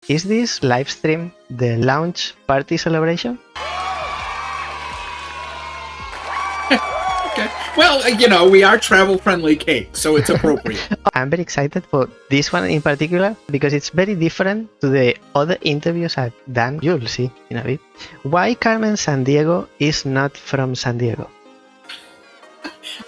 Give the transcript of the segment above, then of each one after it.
Is this live stream the launch party celebration? Okay. Well, we are travel-friendly cake, so it's appropriate. I'm very excited for this one in particular because it's very different to the other interviews I've done. You'll see in a bit. Why Carmen Sandiego is not from San Diego?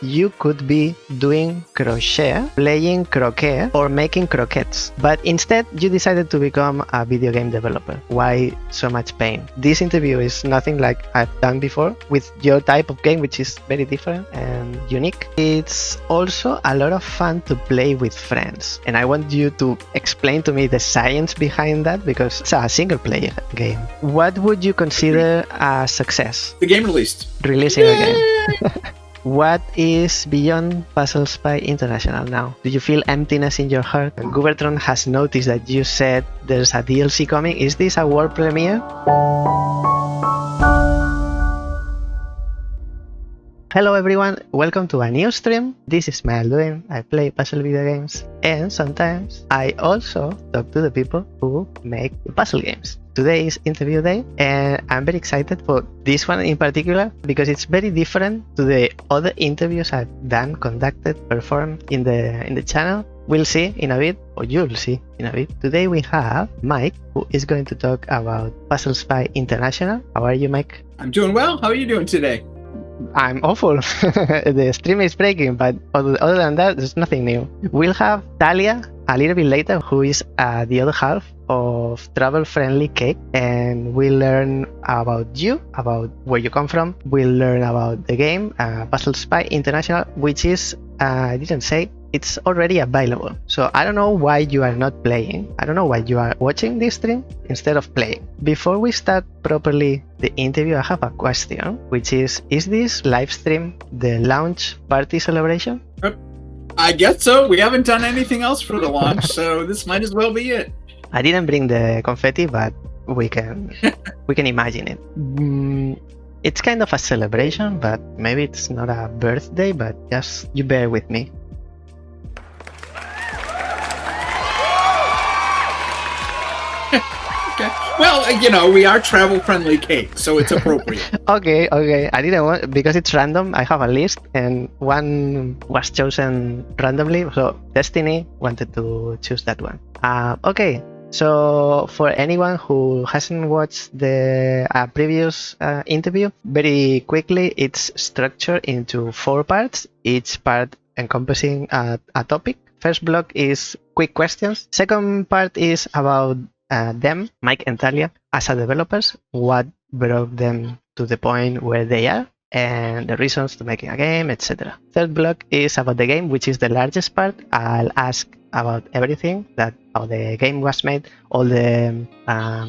You could be doing crochet, playing croquet, or making croquettes, but instead you decided to become a video game developer. Why so much pain? This interview is nothing like I've done before with your type of game, which is very different and unique. It's also a lot of fun to play with friends, and I want you to explain to me the science behind that because it's a single player game. What would you consider a success? The game released. Releasing a game. What is beyond Puzzle Spy International now? Do you feel emptiness in your heart? 𝗣𝘂𝘇𝗶𝗲 has noticed that you said there's a DLC coming. Is this a world premiere? Hello everyone, welcome to a new stream. This is 𝗣𝘂𝘶. I play puzzle video games and sometimes I also talk to the people who make puzzle games. Today is interview day and I'm very excited for this one in particular because it's very different to the other interviews I've done, conducted, performed in the channel. We'll see in a bit, or you'll see in a bit. Today we have Mike, who is going to talk about Puzzle Spy International. How are you, Mike? I'm doing well. How are you doing today? I'm awful. The stream is breaking, but other than that, there's nothing new. We'll have Talia a little bit later, who is the other half of Travel Friendly Cake, and we'll learn about you, about where you come from. We'll learn about the game, Puzzle Spy International, which is, I didn't say, it's already available. So I don't know why you are not playing. I don't know why you are watching this stream instead of playing. Before we start properly the interview, I have a question, which is this live stream the launch party celebration? I guess so. We haven't done anything else for the launch, so this might as well be it. I didn't bring the confetti, but we can imagine it. It's kind of a celebration, but maybe it's not a birthday, but just you bear with me. Okay. Well, we are travel-friendly cake, so it's appropriate. Okay. I didn't want, because it's random. I have a list, and one was chosen randomly. So Destiny wanted to choose that one. Okay. So for anyone who hasn't watched the previous interview, very quickly, it's structured into 4 parts, each part encompassing a topic. First block is quick questions. Second part is about them, Mike and Talia, as a developers, what brought them to the point where they are, and the reasons to making a game, etc. Third block is about the game, which is the largest part. I'll ask about everything, that how the game was made, all the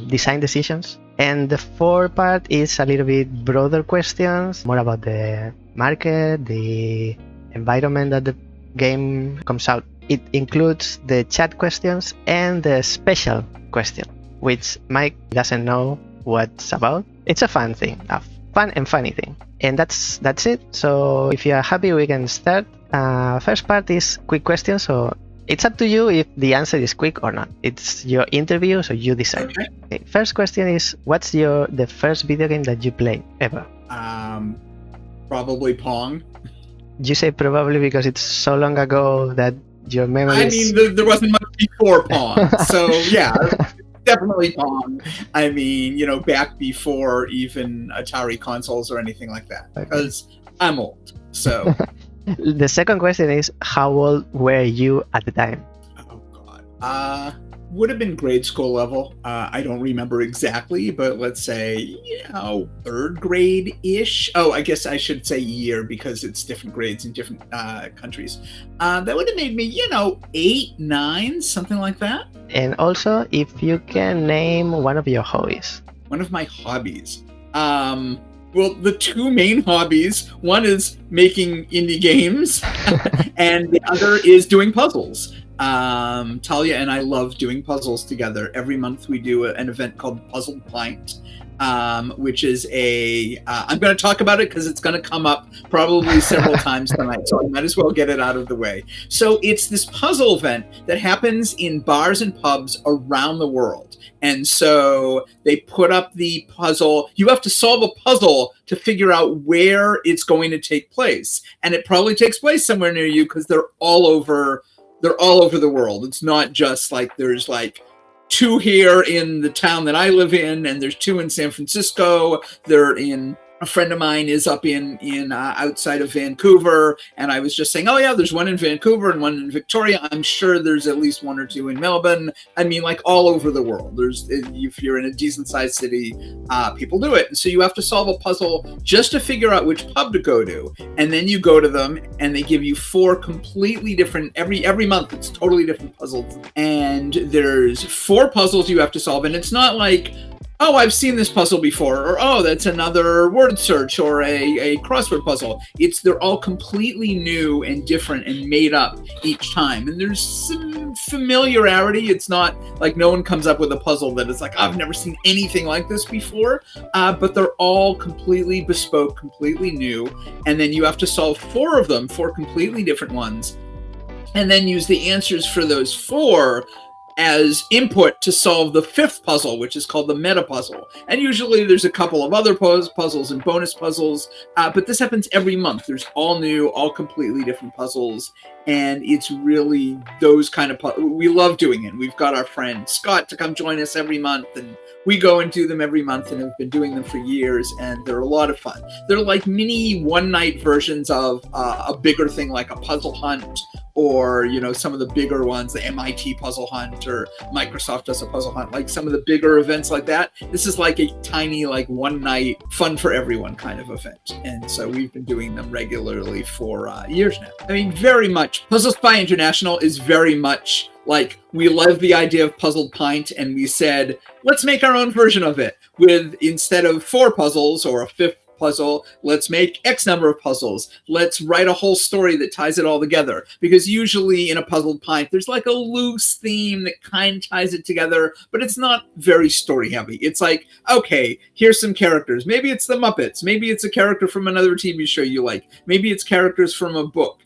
design decisions. And the fourth part is a little bit broader questions, more about the market, the environment that the game comes out. It includes the chat questions and the special question, which Mike doesn't know what's about. It's a fun thing, a fun and funny thing. And that's it. So if you are happy, we can start. First part is quick questions, so it's up to you if the answer is quick or not. It's your interview, so you decide. Okay. First question is, what's the first video game that you played ever? Probably Pong. You say probably because it's so long ago that your memory there wasn't much before Pong, so yeah, definitely Pong. I mean, back before even Atari consoles or anything like that, because I'm old, so. The second question is, how old were you at the time? Oh God, would have been grade school level. I don't remember exactly, but let's say, 3rd grade-ish. Oh, I guess I should say year because it's different grades in different countries. That would have made me, 8, 9, something like that. And also, if you can name one of your hobbies. One of my hobbies. Well, the 2 main hobbies, one is making indie games, and the other is doing puzzles. Talia and I love doing puzzles together. Every month we do an event called Puzzle Pint, which is I'm going to talk about it because it's going to come up probably several times tonight, so I might as well get it out of the way. So it's this puzzle event that happens in bars and pubs around the world. And so they put up the puzzle. You have to solve a puzzle to figure out where it's going to take place. And it probably takes place somewhere near you because they're all over the world. It's not just like there's like 2 here in the town that I live in, and there's 2 in San Francisco. A friend of mine is up in outside of Vancouver, and I was just saying, oh yeah, there's one in Vancouver and one in Victoria. I'm sure there's at least 1 or 2 in Melbourne. I mean, like all over the world. If you're in a decent sized city, people do it. And so you have to solve a puzzle just to figure out which pub to go to, and then you go to them, and they give you 4 completely different every month. It's totally different puzzles, and there's 4 puzzles you have to solve, and it's not like, oh, I've seen this puzzle before, or oh, that's another word search or a crossword puzzle. They're all completely new and different and made up each time. And there's some familiarity. It's not like no one comes up with a puzzle that is like, I've never seen anything like this before, but they're all completely bespoke, completely new. And then you have to solve 4 of them, 4 completely different ones, and then use the answers for those 4 as input to solve the 5th puzzle, which is called the meta puzzle. And usually there's a couple of other puzzles and bonus puzzles, but this happens every month. There's all new, all completely different puzzles, and it's really those kind of we love doing it. We've got our friend Scott to come join us every month, and we go and do them every month, and have been doing them for years, and they're a lot of fun. They're like mini one-night versions of a bigger thing like a puzzle hunt, or some of the bigger ones, the MIT puzzle hunt, or Microsoft does a puzzle hunt, like some of the bigger events like that. This is like a tiny, like one night fun for everyone kind of event. And so we've been doing them regularly for years now. I mean, very much Puzzle Spy International is very much like, we love the idea of Puzzle Pint, and we said, let's make our own version of it with, instead of 4 puzzles or a 5th puzzle, let's make X number of puzzles. Let's write a whole story that ties it all together. Because usually in a Puzzle Pint, there's like a loose theme that kind of ties it together, but it's not very story heavy. It's like, okay, here's some characters. Maybe it's the Muppets. Maybe it's a character from another TV show you like. Maybe it's characters from a book.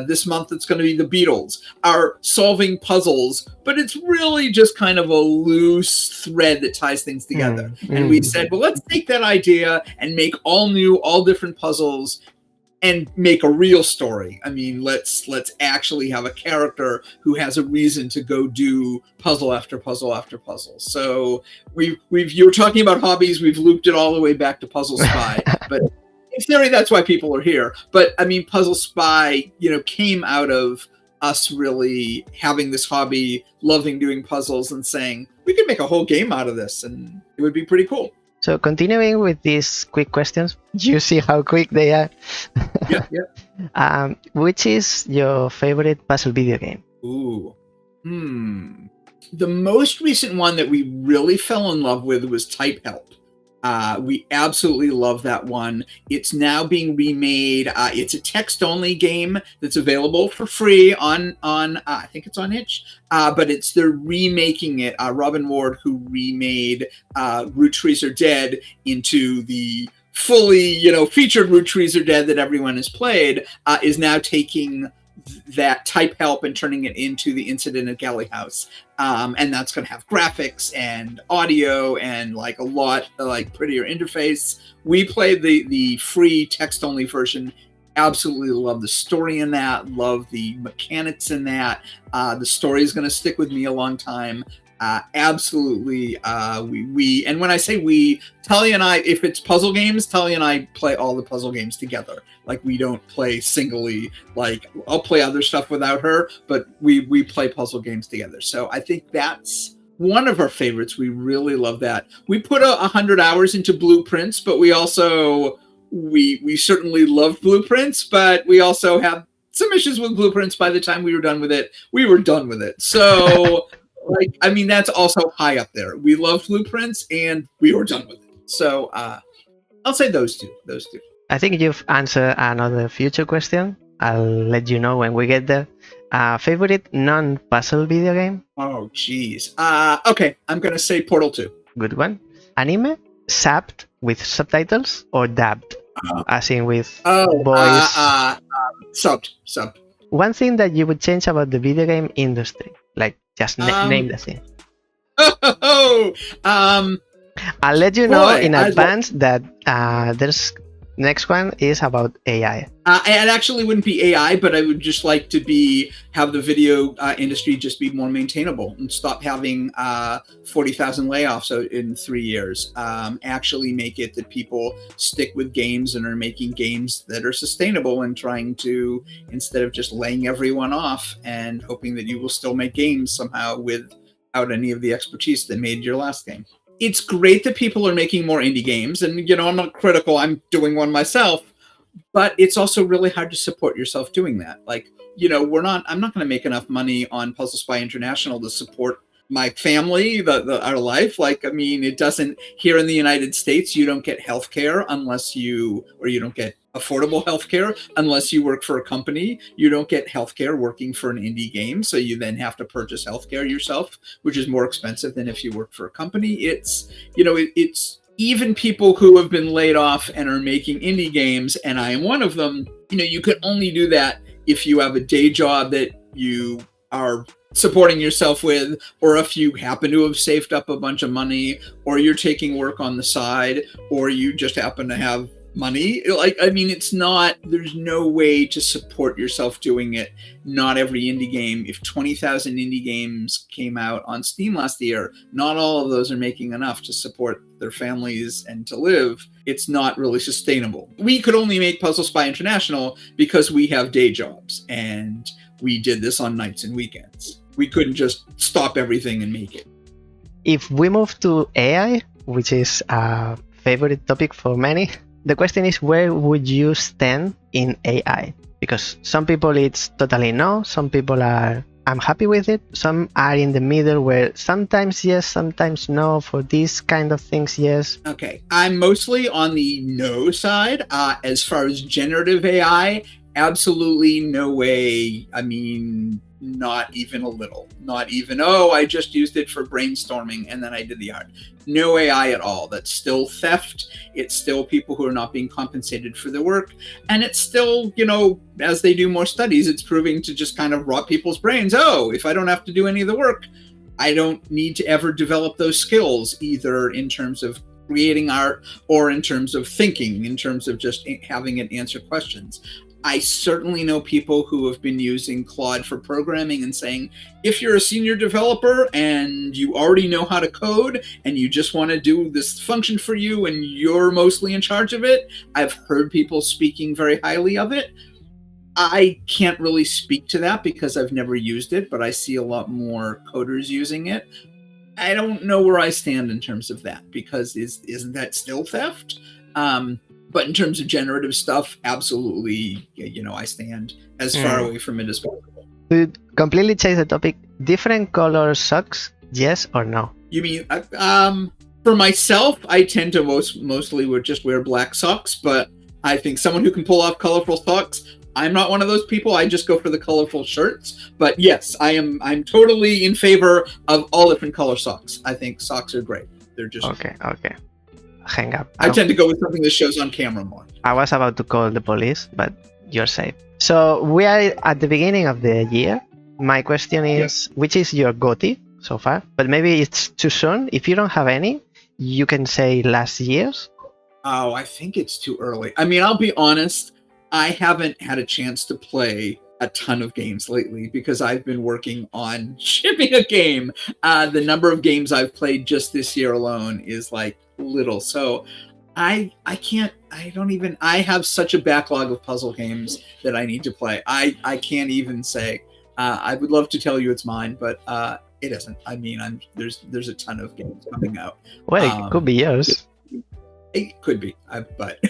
This month it's going to be the Beatles, are solving puzzles, but it's really just kind of a loose thread that ties things together. And we said, well, let's take that idea and make all new, all different puzzles and make a real story. I mean, let's actually have a character who has a reason to go do puzzle after puzzle after puzzle. So you were talking about hobbies. We've looped it all the way back to Puzzle Spy, but in theory, that's why people are here. But I mean, Puzzle Spy, came out of us really having this hobby, loving doing puzzles, and saying we could make a whole game out of this, and it would be pretty cool. So continuing with these quick questions, you see how quick they are. Yeah. Which is your favorite puzzle video game? Ooh. The most recent one that we really fell in love with was Type Help. We absolutely love that one. It's now being remade. It's a text-only game that's available for free on I think it's on itch. But they're remaking it. Robin Ward, who remade Root Trees Are Dead into the fully, featured Root Trees Are Dead that everyone has played, is now taking that Type Help and turning it into the Incident at Galley House. And that's going to have graphics and audio and like a lot like prettier interface. We played the free text-only version. Absolutely love the story in that. Love the mechanics in that. The story is going to stick with me a long time. Absolutely. And when I say we, Talia and I, if it's puzzle games, Talia and I play all the puzzle games together. Like, we don't play singly. Like, I'll play other stuff without her, but we play puzzle games together. So I think that's one of our favorites. We really love that. We put 100 hours into Blueprints, but we also we certainly love Blueprints, but we also have some issues with Blueprints. By the time we were done with it, we were done with it. So that's also high up there. We love Blueprints and we were done with it. So I'll say those two. I think you've answered another future question. I'll let you know when we get there. Favorite non-puzzle video game? Oh, geez. Okay, I'm gonna say Portal 2. Good one. Anime? Subbed with subtitles or dubbed? As in with voice? Subbed. One thing that you would change about the video game industry, like just name the thing. I'll let you know in advance that there's next one is about AI. It actually wouldn't be AI, but I would just like to have the video industry just be more maintainable and stop having 40,000 layoffs in 3 years. Actually make it that people stick with games and are making games that are sustainable and trying to, instead of just laying everyone off and hoping that you will still make games somehow without any of the expertise that made your last game. It's great that people are making more indie games, and I'm not critical, I'm doing one myself, but it's also really hard to support yourself doing that. Like, I'm not going to make enough money on Puzzle Spy International to support my family, our life. Like, I mean, it doesn't, here in the United States, you don't get healthcare you don't get affordable healthcare unless you work for a company. You don't get healthcare working for an indie game, so you then have to purchase healthcare yourself, which is more expensive than if you work for a company. It's even people who have been laid off and are making indie games, and I am one of them. You can only do that if you have a day job that you are supporting yourself with, or if you happen to have saved up a bunch of money, or you're taking work on the side, or you just happen to have money. There's no way to support yourself doing it. Not every indie game. If 20,000 indie games came out on Steam last year, not all of those are making enough to support their families and to live. It's not really sustainable. We could only make Puzzle Spy International because we have day jobs, and we did this on nights and weekends. We couldn't just stop everything and make it. If we move to AI, which is a favorite topic for many, the question is, where would you stand in AI? Because some people it's totally no, some people are, I'm happy with it, some are in the middle where sometimes yes, sometimes no, for these kind of things, yes. Okay, I'm mostly on the no side. As far as generative AI, absolutely no way. I mean, not even a little. Not even, I just used it for brainstorming and then I did the art. No AI at all. That's still theft. It's still people who are not being compensated for their work. And it's still, as they do more studies, it's proving to just kind of rot people's brains. If I don't have to do any of the work, I don't need to ever develop those skills, either in terms of creating art or in terms of thinking, in terms of just having it answer questions. I certainly know people who have been using Claude for programming and saying, if you're a senior developer and you already know how to code and you just want to do this function for you and you're mostly in charge of it, I've heard people speaking very highly of it. I can't really speak to that because I've never used it, but I see a lot more coders using it. I don't know where I stand in terms of that, because isn't that still theft? But in terms of generative stuff, absolutely, I stand as far away from it as possible. To completely change the topic, different color socks, yes or no? You mean, for myself, I tend to mostly just wear black socks, but I think someone who can pull off colorful socks, I'm not one of those people. I just go for the colorful shirts. But yes, I'm totally in favor of all different color socks. I think socks are great. They're just... Okay. Hang up. I tend to go with something that shows on camera more. I was about to call the police, but you're safe. So we are at the beginning of the year. My question is, which is your GOTY so far? But maybe it's too soon. If you don't have any, you can say last year's. Oh, I think it's too early. I mean, I'll be honest. I haven't had a chance to play a ton of games lately because I've been working on shipping a game. The number of games I've played just this year alone is like little. So I have such a backlog of puzzle games that I need to play. I can't even say. I would love to tell you it's mine, but it isn't. I mean, there's a ton of games coming out. Well, it could be yours. It could be, but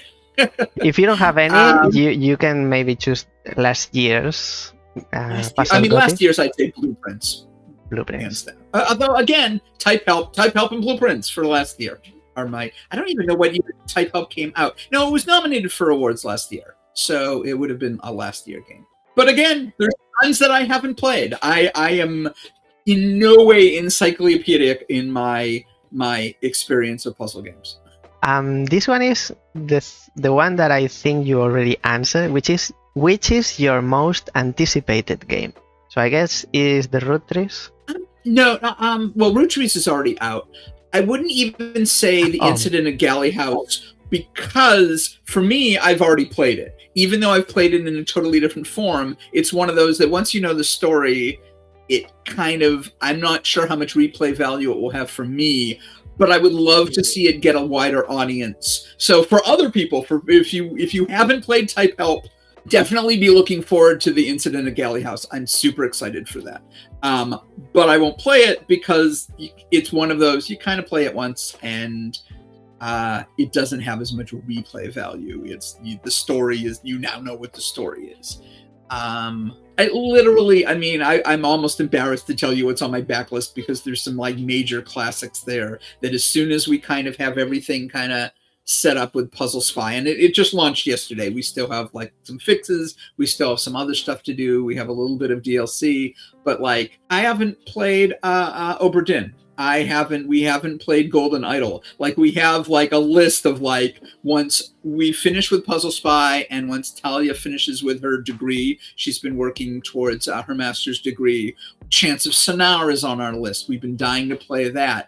if you don't have any, you can maybe choose last year's. Last year's I'd say Blueprints. Although again, Type Help, and Blueprints for last year are my. I don't even know what year Type Help came out. No, it was nominated for awards last year, so it would have been a last year game. But again, there's tons that I haven't played. I am in no way encyclopedic in my experience of puzzle games. This one is the one that I think you already answered, which is your most anticipated game. So I guess is the Root Trees? No, well, Root Trees is already out. I wouldn't even say the Incident at Galley House, because for me, I've already played it. Even though I've played it in a totally different form, it's one of those that once you know the story, it kind of, I'm not sure how much replay value it will have for me, but I would love to see it get a wider audience. So for other people, if you haven't played Type Help, definitely be looking forward to the Incident at Galley House. I'm super excited for that. But I won't play it because it's one of those, you kind of play it once and it doesn't have as much replay value. The story is, you now know what the story is. I'm almost embarrassed to tell you what's on my backlist because there's some like major classics there that as soon as we kind of have everything kind of set up with Puzzle Spy, and it just launched yesterday. We still have like some fixes. We still have some other stuff to do. We have a little bit of DLC, but like I haven't played Obra Dinn. We haven't played Golden Idol. Like we have like a list of like once we finish with Puzzle Spy and once Talia finishes with her degree, she's been working towards her master's degree. Chance of Sonar is on our list. We've been dying to play that.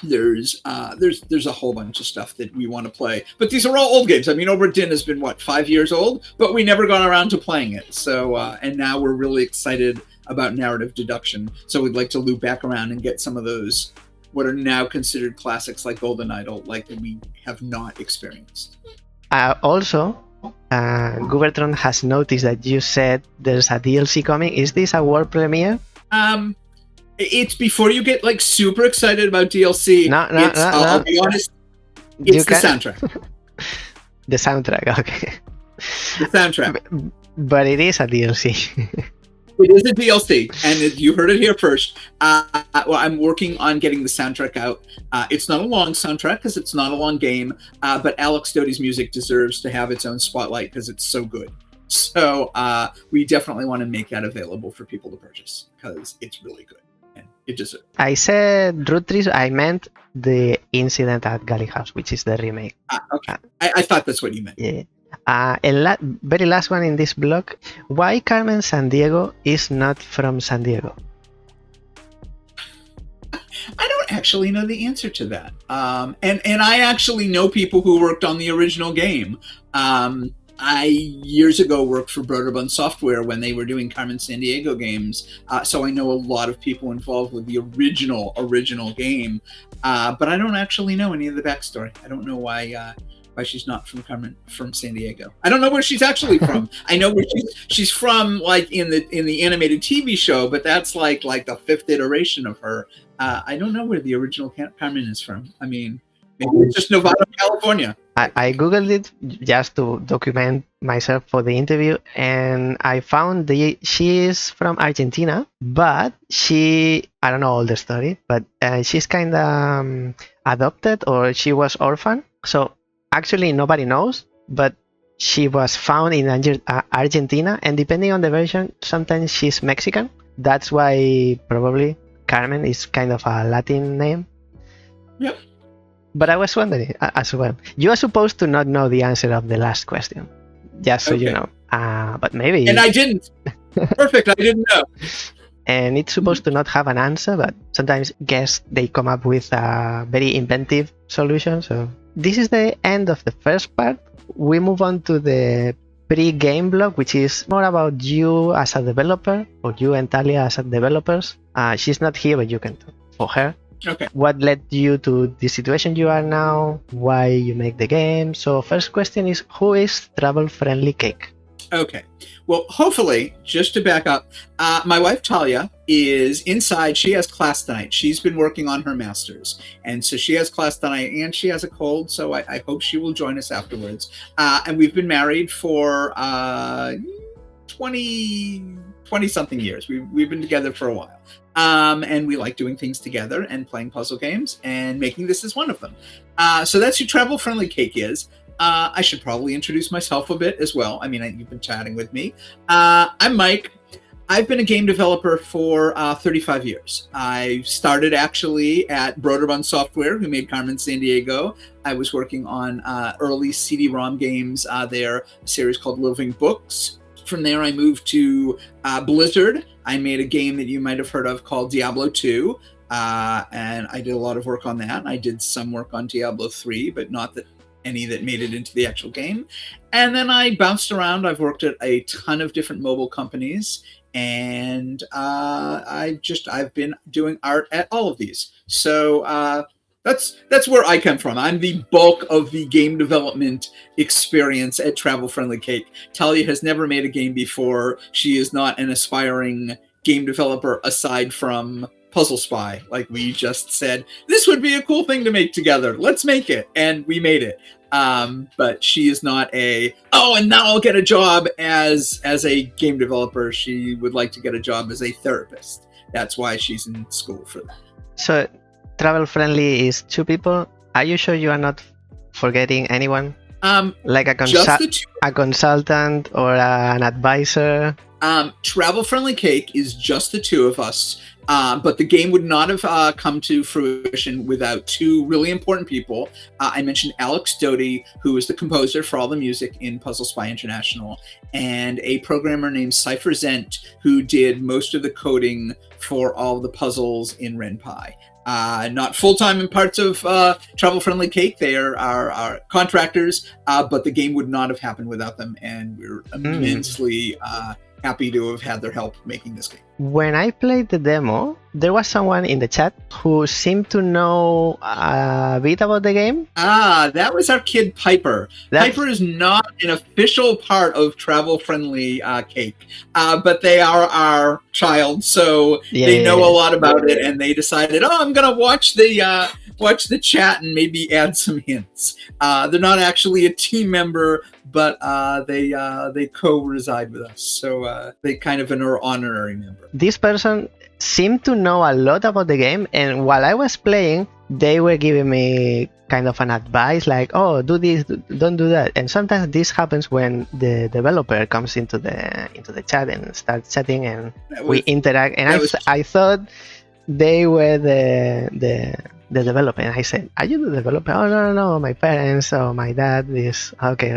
There's a whole bunch of stuff that we want to play, but these are all old games. I mean, Obra Dinn has been 5 years old, but we never got around to playing it. So and now we're really excited about narrative deduction. So we'd like to loop back around and get some of those what are now considered classics like Golden Idol, like that we have not experienced. Also, Gubertron has noticed that you said there's a DLC coming. Is this a world premiere? It's before you get like super excited about DLC. No. I'll be honest. It's the soundtrack. The soundtrack, okay. The soundtrack. But it is a DLC. It is a DLC, and you heard it here first. Well, I'm working on getting the soundtrack out. It's not a long soundtrack because it's not a long game, but Alex Doty's music deserves to have its own spotlight because it's so good. So we definitely want to make that available for people to purchase because it's really good. And it deserves. I said Root Trees, I meant the Incident at Galley House, which is the remake. Okay. I thought that's what you meant. Yeah. Very last one in this blog. Why Carmen Sandiego is not from San Diego? I don't actually know the answer to that. And I actually know people who worked on the original game. I years ago worked for Broderbund Software when they were doing Carmen Sandiego games. So I know a lot of people involved with the original game. But I don't actually know any of the backstory. I don't know why she's not from San Diego. I don't know where she's actually from. I know where she's from, like in the animated TV show, but that's like the fifth iteration of her. I don't know where the original Carmen is from. I mean, maybe it's just Novato, California. I googled it just to document myself for the interview, and I found she is from Argentina, but I don't know all the story, but she's kind of adopted, or she was orphan. So actually, nobody knows, but she was found in Argentina, and depending on the version, sometimes she's Mexican. That's why probably Carmen is kind of a Latin name. Yep. But I was wondering as well. You are supposed to not know the answer of the last question, just so you know. But maybe. And I didn't. Perfect. I didn't know. And it's supposed to not have an answer, but sometimes guests, they come up with a very inventive solution. So this is the end of the first part. We move on to the pre-game block, which is more about you as a developer, or you and Talia as developers. She's not here, but you can talk for her. Okay. What led you to the situation you are now? Why you make the game? So first question is, who is Travel Friendly Cake? Okay. Well, hopefully, just to back up, my wife Talia is inside. She has class tonight. She's been working on her master's. And so she has class tonight and she has a cold. So I hope she will join us afterwards. And we've been married for 20-something years. We've been together for a while. And we like doing things together and playing puzzle games, and making this is one of them. So that's who Travel Friendly Cake is. I should probably introduce myself a bit as well. I mean, you've been chatting with me. I'm Mike. I've been a game developer for 35 years. I started actually at 𝗣𝘂𝗶𝗏 Software, who made Carmen Sandiego. I was working on early CD-ROM games there, a series called Living Books. From there, I moved to Blizzard. I made a game that you might have heard of called Diablo 2. And I did a lot of work on that. I did some work on Diablo 3, but not any that made it into the actual game. And then I bounced around. I've worked at a ton of different mobile companies. And I've been doing art at all of these. So that's where I come from. I'm the bulk of the game development experience at Travel Friendly Cake. Talia has never made a game before. She is not an aspiring game developer aside from Puzzle Spy. Like we just said, this would be a cool thing to make together. Let's make it. And we made it. But she is not and now I'll get a job as a game developer. She would like to get a job as a therapist. That's why she's in school for that. So Travel Friendly is 2 people. Are you sure you are not forgetting anyone? Like a consultant or an advisor? Travel Friendly Cake is just the 2 of us. But the game would not have come to fruition without 2 really important people. I mentioned Alex Doty, who is the composer for all the music in Puzzle Spy International, and a programmer named 𝗣𝘂𝘇𝗍𝗲, who did most of the coding for all the puzzles in 𝗍𝘍. Not full-time in parts of Travel Friendly Cake. They are contractors, but the game would not have happened without them, and we're immensely happy to have had their help making this game. When I played the demo, there was someone in the chat who seemed to know a bit about the game. That was our kid Piper. Piper is not an official part of Travel Friendly Cake, but they are our child, so they know a lot about it, and they decided, I'm going to watch the chat and maybe add some hints. They're not actually a team member, but they co-reside with us, so they kind of an honorary member. This person seemed to know a lot about the game, and while I was playing, they were giving me kind of an advice like, do this, don't do that. And sometimes this happens when the developer comes into the chat and starts chatting, and we interact. And I thought they were the developer, and I said, "Are you the developer?" "Oh, no, my parents or my dad is." Okay.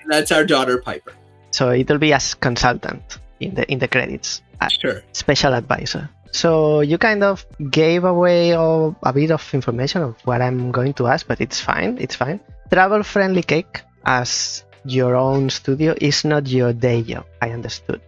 That's our daughter Piper. So it'll be as consultant in the credits. Sure. Special advisor. So you kind of gave away a bit of information of what I'm going to ask, but it's fine. Travel Friendly Cake as your own studio is not your day job, I understood.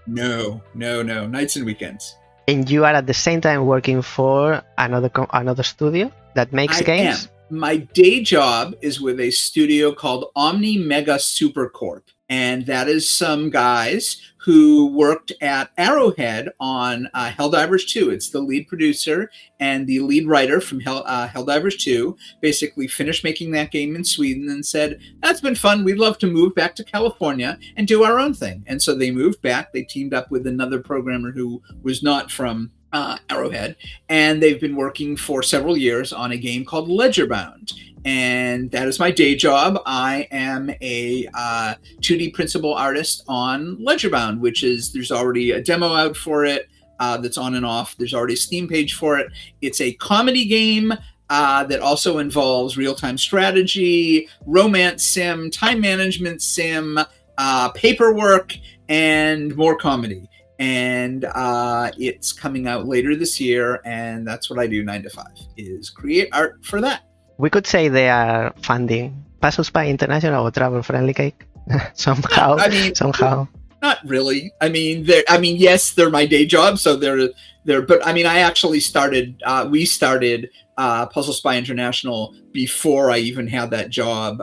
No. Nights and weekends. And you are at the same time working for another studio that makes games? My day job is with a studio called Omni Mega Supercorp. And that is some guys who worked at Arrowhead on Helldivers 2. It's the lead producer and the lead writer from Helldivers 2. Basically finished making that game in Sweden and said, that's been fun. We'd love to move back to California and do our own thing. And so they moved back. They teamed up with another programmer who was not from Arrowhead. And they've been working for several years on a game called Ledgerbound. And that is my day job. I am a 2D principal artist on Ledgerbound, which is, there's already a demo out for it that's on and off. There's already a Steam page for it. It's a comedy game that also involves real-time strategy, romance sim, time management sim, paperwork, and more comedy. And it's coming out later this year, and that's what I do 9 to 5, is create art for that. We could say they are funding Puzzle Spy International or Travel Friendly Cake somehow. Somehow. Not really. I mean, yes, they're my day job, so they're. But I mean, I actually started. We started Puzzle Spy International before I even had that job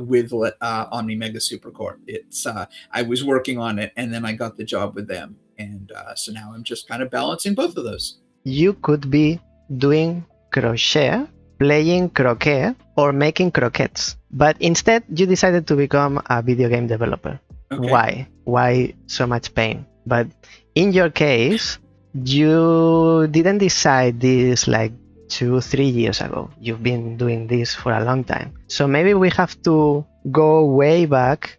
with Omni Mega Supercorp. It's I was working on it, and then I got the job with them, and so now I'm just kind of balancing both of those. You could be doing crochet, playing croquet, or making croquettes, but instead you decided to become a video game developer. Okay. Why so much pain? But in your case, you didn't decide this like 2-3 years ago. You've been doing this for a long time. So maybe we have to go way back,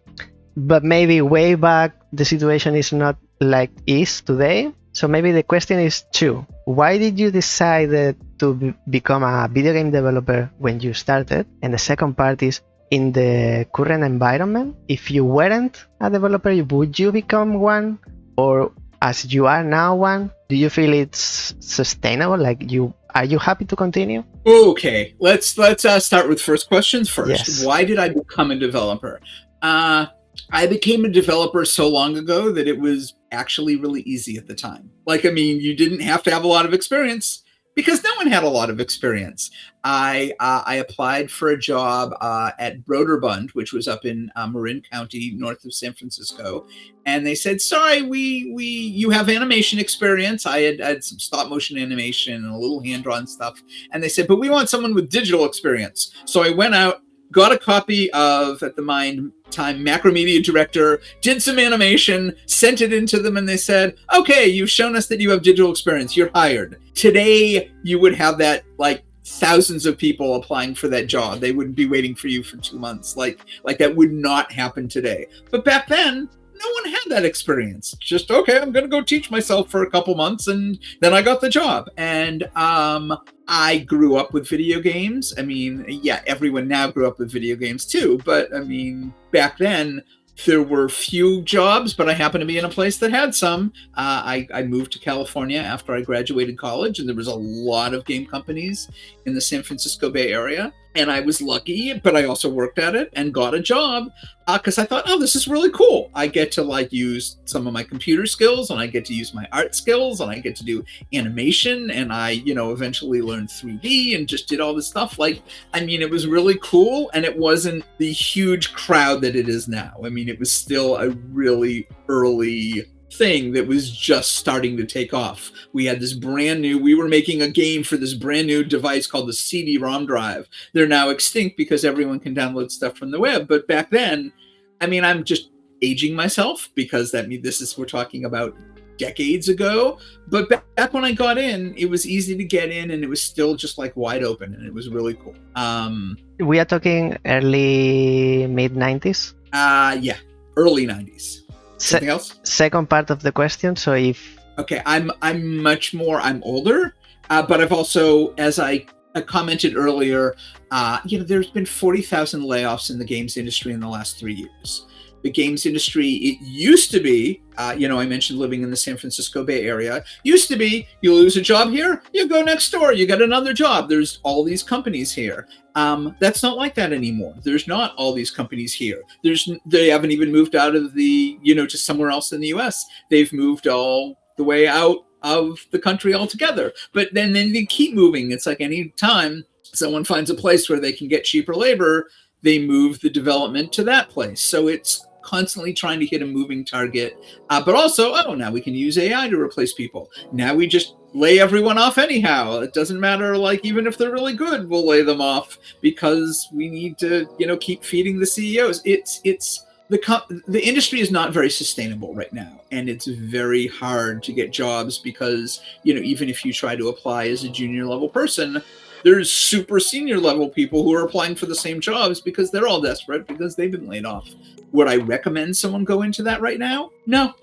but maybe way back the situation is not like it is today. So maybe the question is two. Why did you decide to become a video game developer when you started? And the second part is, in the current environment, if you weren't a developer, would you become one? Or as you are now one, do you feel it's sustainable? Like, are you happy to continue? Okay, let's start with first questions first. Yes. Why did I become a developer? I became a developer so long ago that it was actually really easy at the time. Like, I mean, you didn't have to have a lot of experience because no one had a lot of experience. I applied for a job at 𝗣𝘂𝘇𝗶, which was up in Marin County, north of San Francisco, and they said, "Sorry, you have animation experience." I had some stop motion animation and a little hand drawn stuff, and they said, "But we want someone with digital experience." So I went out, got a copy of, at the time, Macromedia Director, did some animation, sent it into them, and they said, "Okay, you've shown us that you have digital experience. You're hired." Today, you would have that, like, thousands of people applying for that job. They wouldn't be waiting for you for 2 months. Like that would not happen today. But back then, no one had that experience. Just, okay, I'm going to go teach myself for a couple months, and then I got the job. And I grew up with video games. I mean, yeah, everyone now grew up with video games too. But I mean, back then, there were few jobs, but I happened to be in a place that had some. I moved to California after I graduated college, and there was a lot of game companies in the San Francisco Bay Area. And I was lucky, but I also worked at it and got a job because I thought, oh, this is really cool. I get to like use some of my computer skills, and I get to use my art skills, and I get to do animation, and I, eventually learned 3D and just did all this stuff. Like, I mean, it was really cool, and it wasn't the huge crowd that it is now. I mean, it was still a really early thing that was just starting to take off. We had this we were making a game for this brand new device called the CD-ROM drive. They're now extinct because everyone can download stuff from the web. But back then, I mean, I'm just aging myself because we're talking about decades ago. But back when I got in, it was easy to get in, and it was still just like wide open, and it was really cool. We are talking early, mid-90s? Yeah, early 90s. Something else? Second part of the question. So okay, I'm older, but I've also, as I commented earlier, there's been 40,000 layoffs in the games industry in the last 3 years. The games industry, it used to be, I mentioned living in the San Francisco Bay Area. Used to be, you lose a job here, you go next door, you get another job. There's all these companies here. That's not like that anymore. There's not all these companies here. They haven't even moved out of to somewhere else in the US. They've moved all the way out of the country altogether. But then they keep moving. It's like any time someone finds a place where they can get cheaper labor, they move the development to that place. So it's constantly trying to hit a moving target, but also, now we can use AI to replace people. Now we just lay everyone off anyhow. It doesn't matter, like, even if they're really good, we'll lay them off because we need to, keep feeding the CEOs. The industry is not very sustainable right now, and it's very hard to get jobs because, even if you try to apply as a junior level person, there's super senior level people who are applying for the same jobs because they're all desperate because they've been laid off. Would I recommend someone go into that right now? No,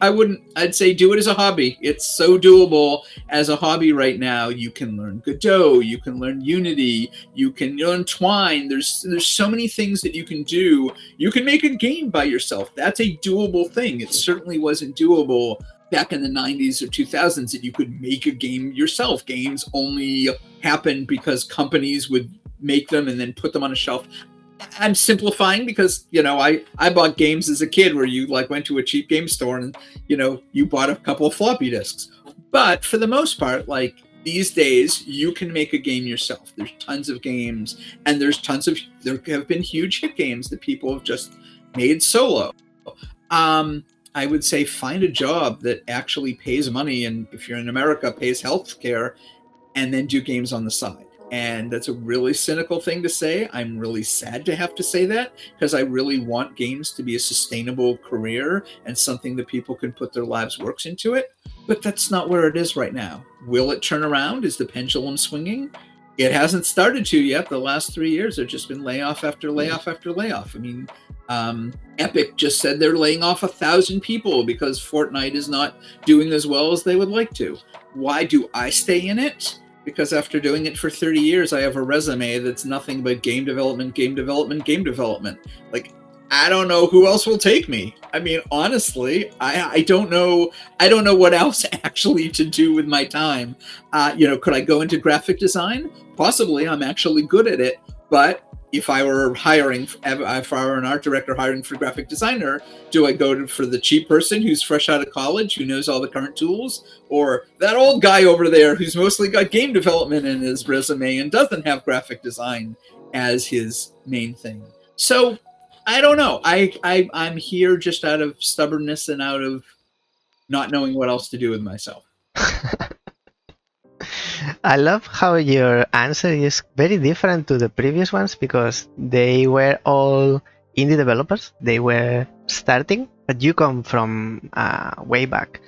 I wouldn't. I'd say do it as a hobby. It's so doable as a hobby right now. You can learn Godot, you can learn Unity, you can learn Twine. There's so many things that you can do. You can make a game by yourself. That's a doable thing. It certainly wasn't doable back in the 90s or 2000s that you could make a game yourself. Games only happened because companies would make them and then put them on a shelf. I'm simplifying because, I bought games as a kid where you went to a cheap game store and, you bought a couple of floppy disks. But for the most part, these days, you can make a game yourself. There's tons of games, and there have been huge hit games that people have just made solo. I would say find a job that actually pays money, and if you're in America, pays health care, and then do games on the side. And that's a really cynical thing to say. I'm really sad to have to say that, because I really want games to be a sustainable career and something that people can put their lives' works into it. But that's not where it is right now. Will it turn around? Is the pendulum swinging? It hasn't started to yet. The last 3 years have just been layoff after layoff after layoff. I mean, Epic just said they're laying off 1,000 people because Fortnite is not doing as well as they would like to. Why do I stay in it? Because after doing it for 30 years, I have a resume that's nothing but game development, game development, game development. Like, I don't know who else will take me. I mean, honestly, I don't know. I don't know what else actually to do with my time. Could I go into graphic design? Possibly. I'm actually good at it. But if I were an art director hiring for graphic designer, do I go for the cheap person who's fresh out of college, who knows all the current tools, or that old guy over there who's mostly got game development in his resume and doesn't have graphic design as his main thing? So I don't know. I'm here just out of stubbornness and out of not knowing what else to do with myself. I love how your answer is very different to the previous ones, because they were all indie developers. They were starting, but you come from way back.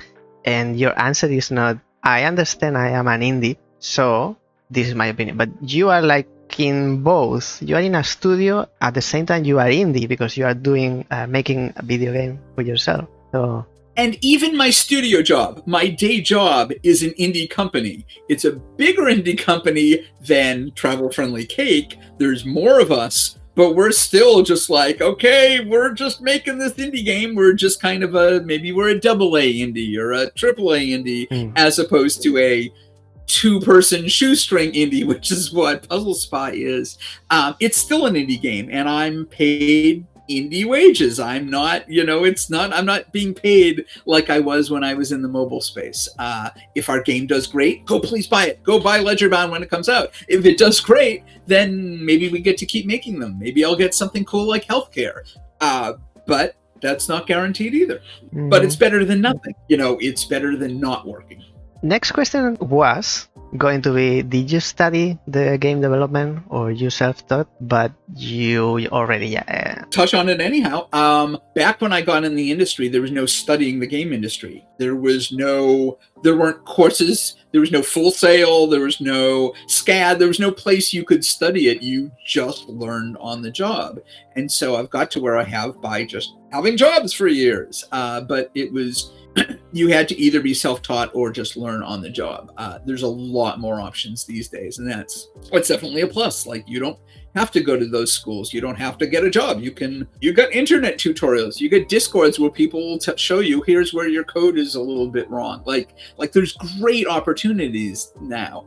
And your answer is not, I understand I am an indie, so this is my opinion. But you are like in both. You are in a studio at the same time you are indie, because you are doing making a video game for yourself. So. And even my studio job, my day job, is an indie company. It's a bigger indie company than Travel Friendly Cake. There's more of us, but we're still just like, okay, we're just making this indie game. We're just kind of maybe we're a AA indie or a AAA indie, as opposed to a 2-person shoestring indie, which is what 𝗼𝘆 is. It's still an indie game, and I'm paid indie wages. I'm not, I'm not being paid like I was when I was in the mobile space. If our game does great, please buy it. Go buy Ledgerbound when it comes out. If it does great, then maybe we get to keep making them. Maybe I'll get something cool like healthcare. But that's not guaranteed either. But it's better than nothing. It's better than not working. Next question was going to be, did you study the game development or you self-taught, but you already touch on it anyhow. Back when I got in the industry, there was no studying the game industry. There weren't courses, there was no Full Sail, there was no SCAD, there was no place you could study it. You just learned on the job. And so I've got to where I have by just having jobs for years. But it was, you had to either be self-taught or just learn on the job. There's a lot more options these days, and that's definitely a plus. Like, you don't have to go to those schools. You don't have to get a job. You got internet tutorials. You get Discords where people will show you, here's where your code is a little bit wrong. Like there's great opportunities now.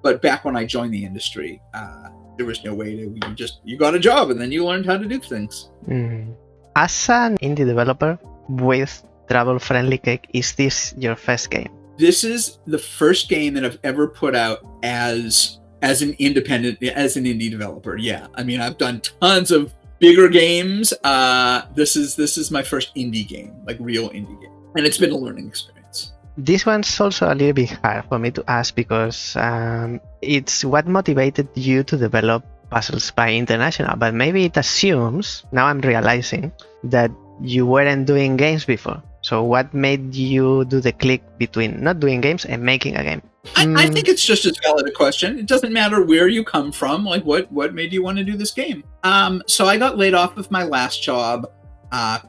But back when I joined the industry, there was no way to, you got a job and then you learned how to do things. As an indie developer with Travel Friendly Cake, is this your first game? This is the first game that I've ever put out as an indie developer. Yeah, I mean, I've done tons of bigger games. This is my first indie game, like real indie game, and it's been a learning experience. This one's also a little bit hard for me to ask, because it's what motivated you to develop 𝗼𝘆 International, but maybe it assumes, now I'm realizing, that you weren't doing games before. So what made you do the click between not doing games and making a game? I think it's just as valid a question. It doesn't matter where you come from. Like, what made you want to do this game? So I got laid off of my last job,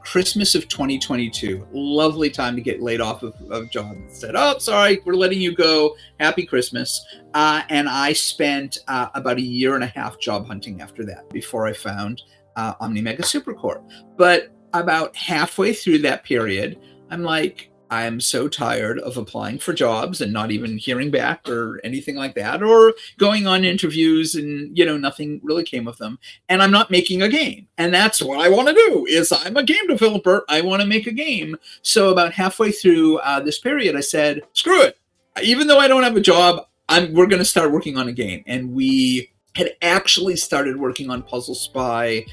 Christmas of 2022. Lovely time to get laid off of job. Said, oh, sorry, we're letting you go. Happy Christmas. And I spent about a year and a half job hunting after that before I found OmniMega Supercore. But about halfway through that period, I'm like, I am so tired of applying for jobs and not even hearing back or anything like that, or going on interviews and, nothing really came of them. And I'm not making a game. And that's what I want to do, is I'm a game developer. I want to make a game. So about halfway through this period, I said, screw it. Even though I don't have a job, we're going to start working on a game. And we had actually started working on 𝗼𝘆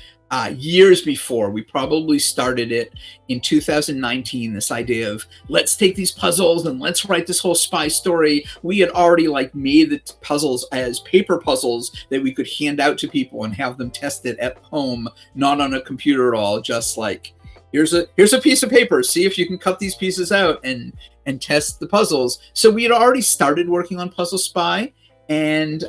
years before. We probably started it in 2019, this idea of let's take these puzzles and let's write this whole spy story. We had already like made the puzzles as paper puzzles that we could hand out to people and have them test it at home, not on a computer at all, just like here's a piece of paper, see if you can cut these pieces out and test the puzzles. So we had already started working on Puzzle Spy. And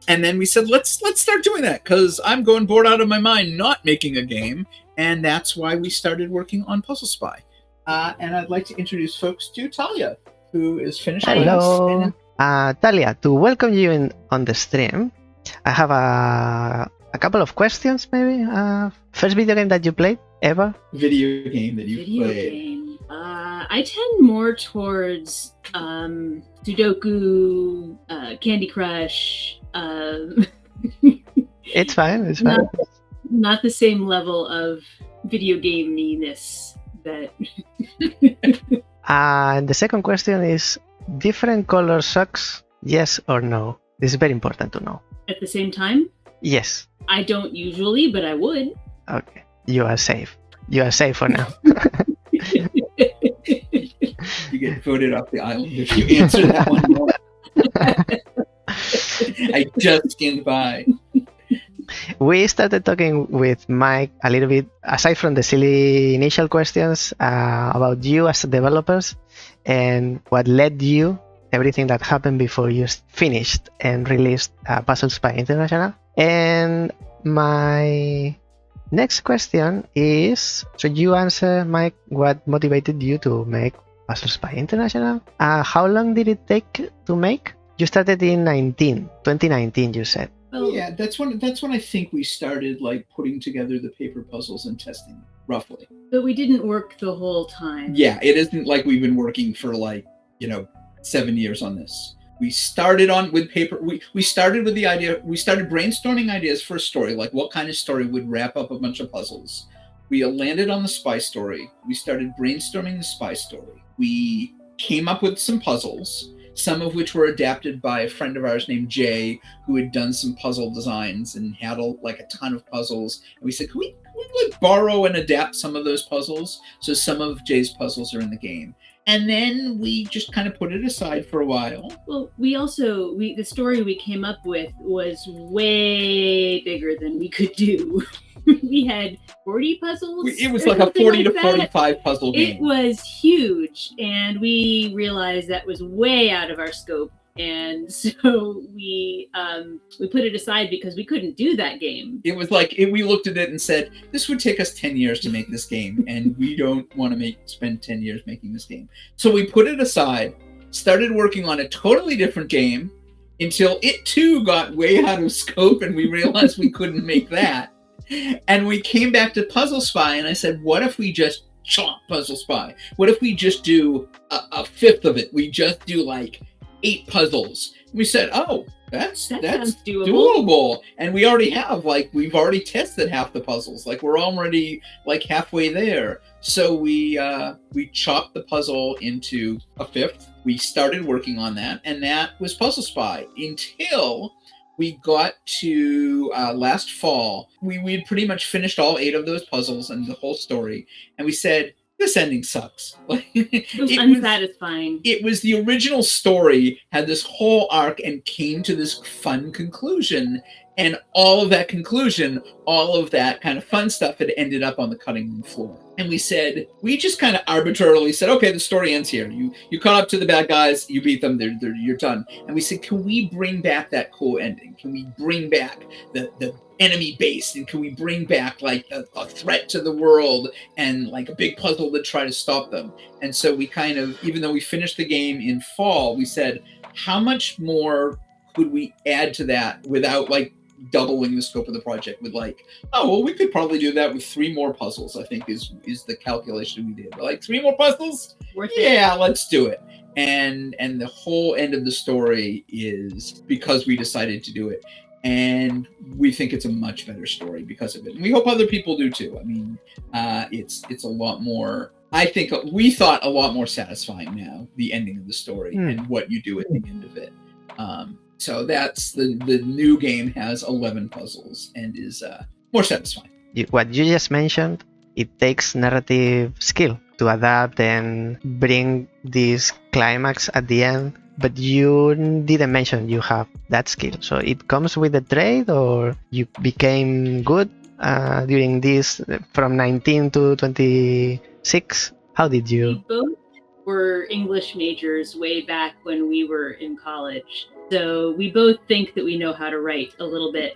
then we said, let's start doing that, because I'm going bored out of my mind not making a game. And that's why we started working on Puzzle Spy. And I'd like to introduce folks to Talia, who is finishing with us. Hello. Talia, to welcome you on the stream, I have a couple of questions, maybe. First video game that you played ever? Video game that you played. Game. I tend more towards Sudoku, Candy Crush. It's fine. It's fine. Not the same level of video game-ness that. And the second question is, different color socks, yes or no? This is very important to know. At the same time? Yes. I don't usually, but I would. Okay. You are safe. You are safe for now. You get voted off the island if you answer that one no. I just skimmed by. We started talking with Mike a little bit, aside from the silly initial questions, about you as developers and what led you, everything that happened before you finished and released Puzzle Spy International. And my next question is, so you answer, Mike, what motivated you to make Puzzle Spy International? How long did it take to make? You started in 2019, you said. Well, Yeah, that's when I think we started like putting together the paper puzzles and testing them, roughly. but we didn't work the whole time. Yeah, it isn't like we've been working for like, 7 years on this. We started with paper. We started with the idea. We started brainstorming ideas for a story, like what kind of story would wrap up a bunch of puzzles. We landed on the spy story. We started brainstorming the spy story. We came up with some puzzles, some of which were adapted by a friend of ours named Jay, who had done some puzzle designs and had a ton of puzzles. And we said, can we borrow and adapt some of those puzzles? So some of Jay's puzzles are in the game. And then we just kind of put it aside for a while. Well, the story we came up with was way bigger than we could do. We had 40 puzzles. It was like a 40 to 45 puzzle game. It was huge, and we realized that was way out of our scope. And so we put it aside because we couldn't do that game. It was like, we looked at it and said, this would take us 10 years to make this game, and we don't want to spend 10 years making this game. So we put it aside, started working on a totally different game, until it too got way out of scope, and we realized we couldn't make that. And we came back to Puzzle Spy, and I said, what if we just chomp Puzzle Spy? What if we just do a fifth of it? We just do like 8 puzzles. We said, oh, that's doable. And we already have, we've already tested half the puzzles. We're already halfway there. So we chopped the puzzle into a fifth. We started working on that, and that was Puzzle Spy until we got to last fall. We had pretty much finished all 8 of those puzzles and the whole story. And we said, this ending sucks. It was unsatisfying. It was the original story, had this whole arc and came to this fun conclusion. And all of that conclusion, all of that kind of fun stuff had ended up on the cutting room floor. And we just kind of arbitrarily said, okay, the story ends here. You caught up to the bad guys, you beat them, you're done. And we said, can we bring back that cool ending? Can we bring back the enemy base? And can we bring back a threat to the world and a big puzzle to try to stop them? And so we kind of, even though we finished the game in fall, we said, how much more could we add to that without doubling the scope of the project with we could probably do that with 3 more puzzles, I think is the calculation we did. 3 more puzzles? Worth it. Yeah, let's do it. And the whole end of the story is because we decided to do it. And we think it's a much better story because of it. And we hope other people do too. I mean, it's a lot more, I think we thought a lot more satisfying now, the ending of the story and what you do at the end of it. So that's the new game has 11 puzzles and is more satisfying. what you just mentioned, it takes narrative skill to adapt and bring this climax at the end. But you didn't mention you have that skill. So it comes with the trade, or you became good during this from 19 to 26? How did We you? both were English majors way back when we were in college. So we both think that we know how to write a little bit.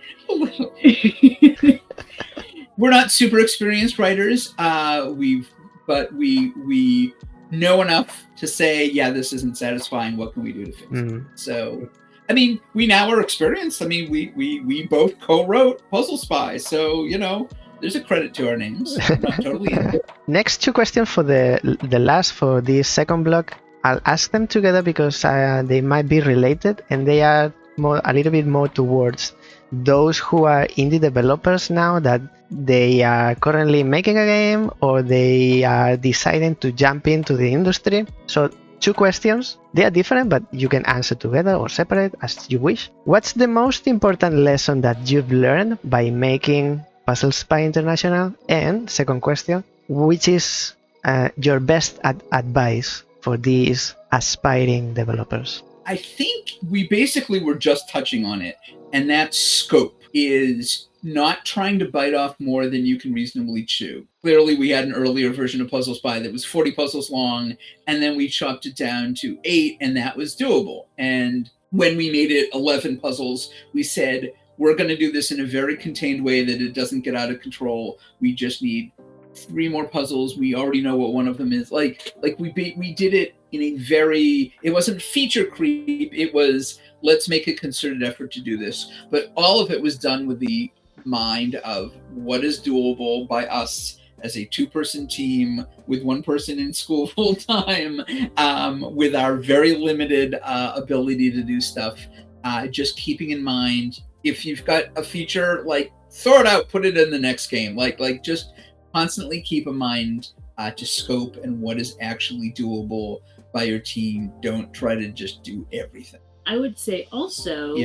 We're not super experienced writers. But we know enough to say, yeah, this isn't satisfying. What can we do to fix it? So, I mean, we now are experienced. I mean, we both co-wrote Puzzle Spy, so there's a credit to our names. We're not totally in it. Next two questions for the last for this second block. I'll ask them together because they might be related, and they are a little bit more towards those who are indie developers now that they are currently making a game, or they are deciding to jump into the industry. So two questions. They are different, but you can answer together or separate as you wish. What's the most important lesson that you've learned by making Puzzle Spy International? And second question, which is your best advice for these aspiring developers? I think we basically were just touching on it, and that scope is not trying to bite off more than you can reasonably chew. Clearly, we had an earlier version of Puzzle Spy that was 40 puzzles long, and then we chopped it down to 8, and that was doable. And when we made it 11 puzzles, we said, we're going to do this in a very contained way that it doesn't get out of control. We just need 3 more puzzles. We already know what one of them is. Like we did it in a very, it wasn't feature creep. It was, let's make a concerted effort to do this. But all of it was done with the mind of what is doable by us as a 2-person team with 1 person in school full time, with our very limited ability to do stuff. Just keeping in mind, if you've got a feature, like throw it out, put it in the next game. Like just constantly keep in mind to scope and what is actually doable by your team. Don't try to just do everything. I would say also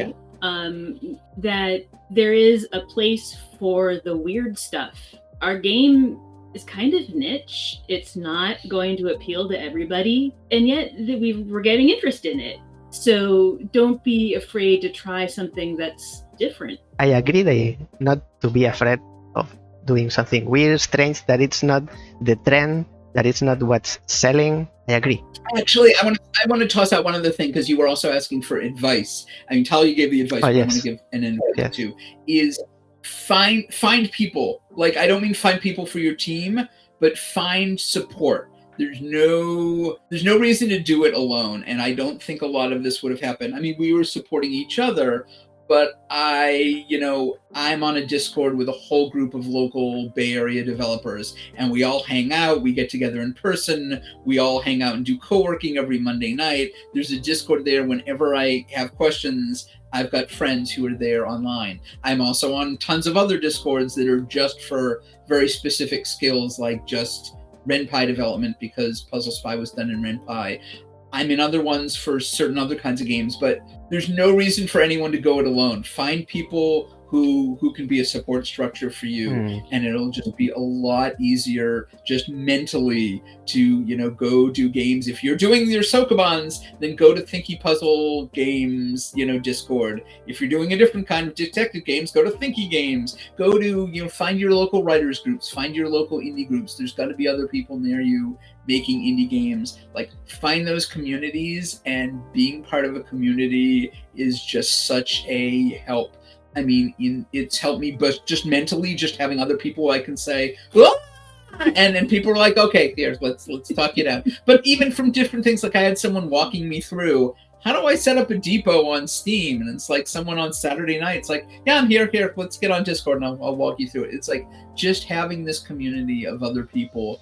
that there is a place for the weird stuff. Our game is kind of niche. It's not going to appeal to everybody, and yet we're getting interest in it. So don't be afraid to try something that's different. I agree not to be afraid of doing something weird, strange, that it's not the trend, that it's not what's selling. I agree. Actually, I want to toss out one other thing, because you were also asking for advice. I mean, Talia gave the advice, but yes. I want to give an advice too. Is find people. Like, I don't mean find people for your team, but find support. There's no reason to do it alone, and I don't think a lot of this would have happened. I mean, we were supporting each other, but I'm on a Discord with a whole group of local Bay Area developers, and we all hang out. We get together in person. We all hang out and do co-working every Monday night. There's a Discord there. Whenever I have questions, I've got friends who are there online. I'm also on tons of other Discords that are just for very specific skills, like just RenPy development, because Puzzle Spy was done in RenPy. I'm in other ones for certain other kinds of games, but there's no reason for anyone to go it alone. Find people who can be a support structure for you, and it'll just be a lot easier just mentally to go do games. If you're doing your Sokobans, then go to Thinky Puzzle Games Discord. If you're doing a different kind of detective games, go to Thinky Games. Go to find your local writers groups, find your local indie groups. There's got to be other people near you making indie games. Like, find those communities, and being part of a community is just such a help. I mean, it's helped me, but just mentally, just having other people I can say, "Whoa!" and then people are like, okay, here, let's talk it out. But even from different things, like I had someone walking me through, how do I set up a depot on Steam? And it's like someone on Saturday night, it's like, yeah, I'm here, let's get on Discord and I'll walk you through it. It's like just having this community of other people,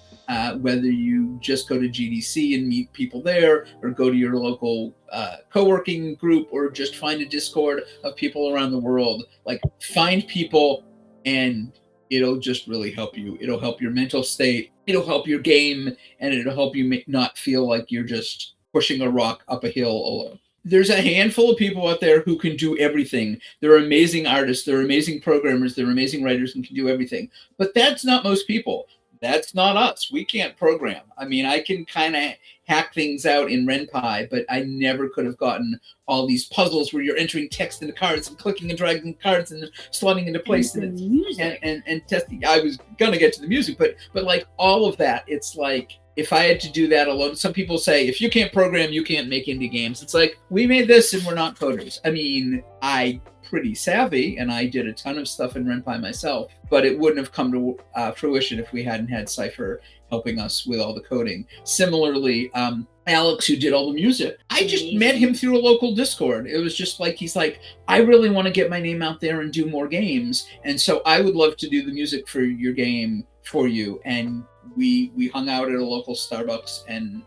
whether you just go to GDC and meet people there, or go to your local co-working group, or just find a Discord of people around the world. Like, find people, and it'll just really help you. It'll help your mental state, it'll help your game, and it'll help you not feel like you're just pushing a rock up a hill alone. there's a handful of people out there who can do everything. They're amazing artists, they're amazing programmers, they're amazing writers and can do everything. But that's not most people. That's not us. We can't program. I mean, I can kind of hack things out in 𝗲𝘳, but I never could have gotten all these puzzles where you're entering text into cards and clicking and dragging cards and slotting into place and testing. I was gonna get to the music, but like all of that, it's like, if I had to do that alone, some people say, if you can't program, you can't make indie games. It's like, we made this and we're not coders. I mean, I'm pretty savvy and I did a ton of stuff in 𝗲𝘳 myself, but it wouldn't have come to fruition if we hadn't had Cypher helping us with all the coding. Similarly, Alex, who did all the music, I just met him through a local Discord. It was just like, he's like, I really want to get my name out there and do more games. And so I would love to do the music for your game for you. And we hung out at a local Starbucks and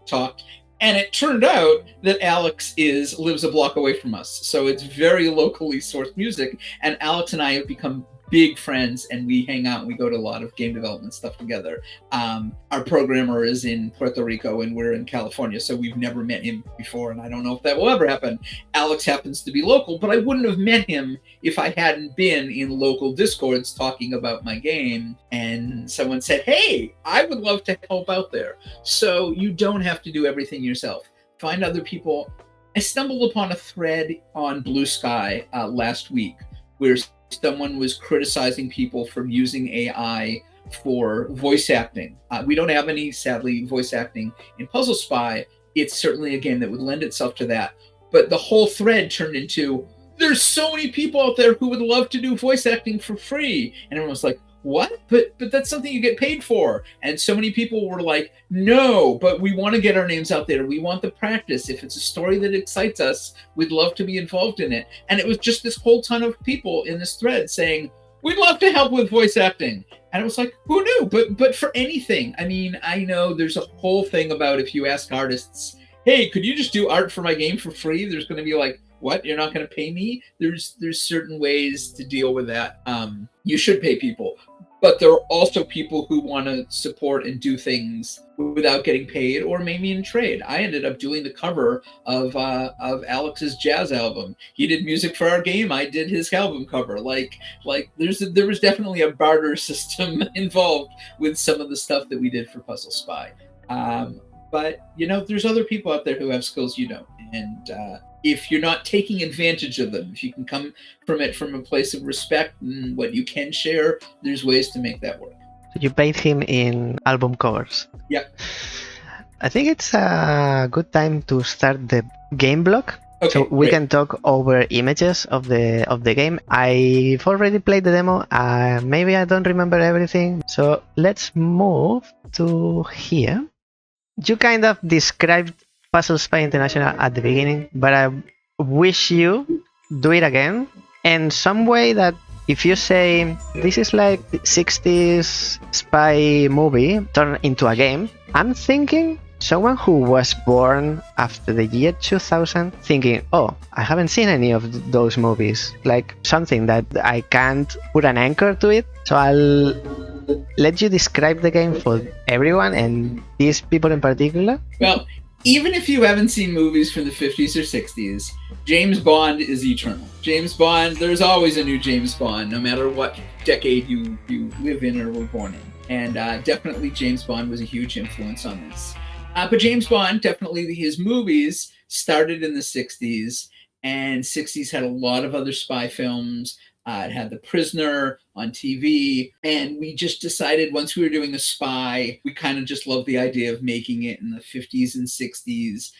talked. And it turned out that Alex lives a block away from us. So it's very locally sourced music. And Alex and I have become big friends, and we hang out and we go to a lot of game development stuff together. Our programmer is in Puerto Rico and we're in California, so we've never met him before, and I don't know if that will ever happen. Alex happens to be local, but I wouldn't have met him if I hadn't been in local Discords talking about my game, and someone said, hey, I would love to help out there. So you don't have to do everything yourself. Find other people. I stumbled upon a thread on Blue Sky last week where someone was criticizing people for using AI for voice acting. We don't have any, sadly, voice acting in Puzzle Spy. It's certainly a game that would lend itself to that. But the whole thread turned into, there's so many people out there who would love to do voice acting for free. And everyone was like, what? But that's something you get paid for. And so many people were like, no, but we want to get our names out there. We want the practice. If it's a story that excites us, we'd love to be involved in it. And it was just this whole ton of people in this thread saying, we'd love to help with voice acting. And I was like, who knew? But for anything. I mean, I know there's a whole thing about if you ask artists, hey, could you just do art for my game for free? There's going to be like, what? You're not going to pay me? There's certain ways to deal with that. You should pay people. But there are also people who want to support and do things without getting paid, or maybe in trade. I ended up doing the cover of Alex's jazz album. He did music for our game. I did his album cover. Like there was definitely a barter system involved with some of the stuff that we did for Puzzle Spy. But you know, there's other people out there who have skills you don't, and if you're not taking advantage of them, if you can come from it from a place of respect and what you can share, there's ways to make that work. So you paid him in album covers. Yeah. I think it's a good time to start the game block. Okay, so we can talk over images of the game. I've already played the demo. Maybe I don't remember everything. So let's move to here. You kind of described Puzzle Spy International at the beginning, but I wish you do it again in some way that if you say this is like the 60s spy movie turned into a game, I'm thinking someone who was born after the year 2000 thinking, oh, I haven't seen any of those movies, like something that I can't put an anchor to it. So I'll let you describe the game for everyone and these people in particular. Well, even if you haven't seen movies from the 50s or 60s, James Bond is eternal. James Bond, there's always a new James Bond, no matter what decade you live in or were born in. And definitely James Bond was a huge influence on this. But James Bond, definitely his movies started in the 60s, and 60s had a lot of other spy films. It had The Prisoner on TV, and we just decided once we were doing a spy, we kind of just loved the idea of making it in the 50s and 60s,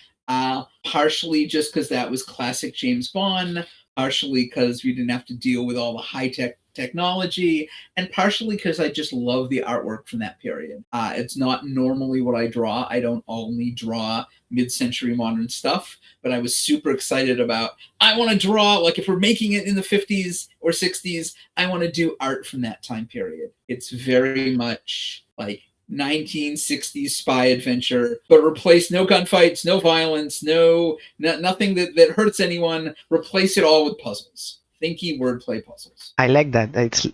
partially just because that was classic James Bond, partially because we didn't have to deal with all the high-tech technology, and partially because I just love the artwork from that period. It's not normally what I draw. I don't only draw mid-century modern stuff, but I was super excited about, I want to draw, like if we're making it in the 50s or 60s, I want to do art from that time period. It's very much like 1960s spy adventure, but replace no gunfights, no violence, nothing that hurts anyone. Replace it all with puzzles. Thinky wordplay puzzles. I like that. It's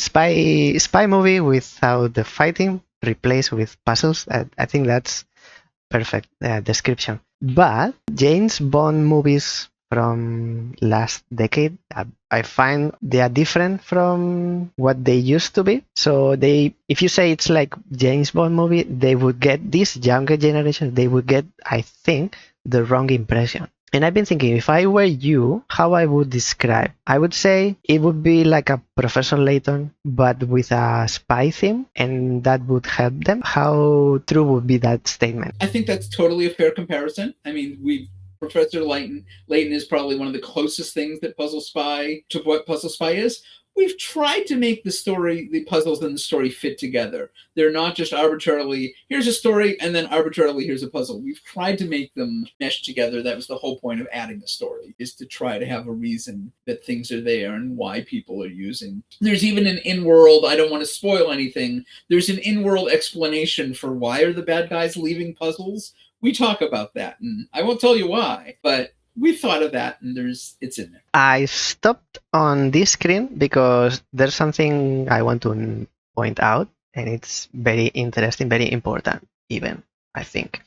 spy movie without the fighting, replaced with puzzles. I think that's perfect description. But James Bond movies from last decade, I find they are different from what they used to be. So if you say it's like James Bond movie, they would get, this younger generation, they would get, I think, the wrong impression. And I've been thinking, if I were you, how I would describe. I would say it would be like a Professor Layton, but with a spy theme, and that would help them. How true would be that statement? I think that's totally a fair comparison. I mean, Professor Layton is probably one of the closest things that Puzzle Spy to what Puzzle Spy is. We've tried to make the puzzles and the story fit together. They're not just arbitrarily, here's a story, and then arbitrarily, here's a puzzle. We've tried to make them mesh together. That was the whole point of adding a story, is to try to have a reason that things are there and why people are using. There's even an in-world, I don't want to spoil anything, there's an in-world explanation for why are the bad guys leaving puzzles. We talk about that, and I won't tell you why, but we thought of that, and it's in there. I stopped on this screen because there's something I want to point out, and it's very interesting, very important even, I think.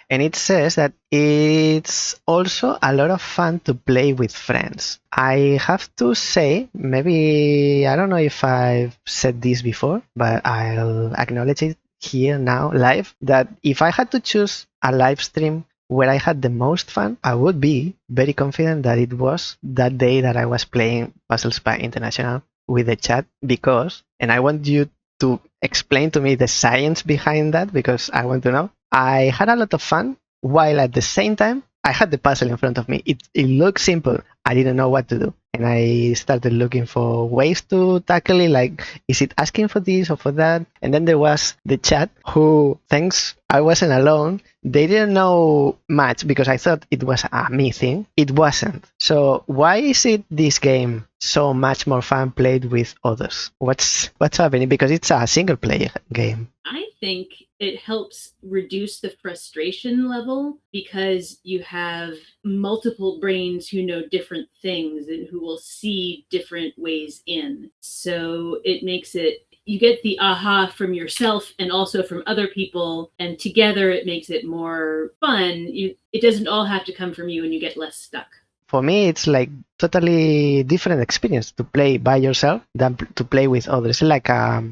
And it says that it's also a lot of fun to play with friends. I have to say, maybe, I don't know if I've said this before, but I'll acknowledge it here now, live, that if I had to choose a live stream where I had the most fun, I would be very confident that it was that day that I was playing Puzzle Spy International with the chat, because, and I want you to explain to me the science behind that, because I want to know. I had a lot of fun, while at the same time, I had the puzzle in front of me. It looked simple. I didn't know what to do. And I started looking for ways to tackle it, like, is it asking for this or for that? And then there was the chat who, thanks, I wasn't alone. They didn't know much because I thought it was a me thing. It wasn't. So why is it this game so much more fun played with others? What's happening? Because it's a single player game. I think it helps reduce the frustration level because you have multiple brains who know different things and who will see different ways in. So it makes it, you get the aha from yourself and also from other people, and together it makes it more fun. It doesn't all have to come from you, and you get less stuck. For me, it's like totally different experience to play by yourself than to play with others. It's like a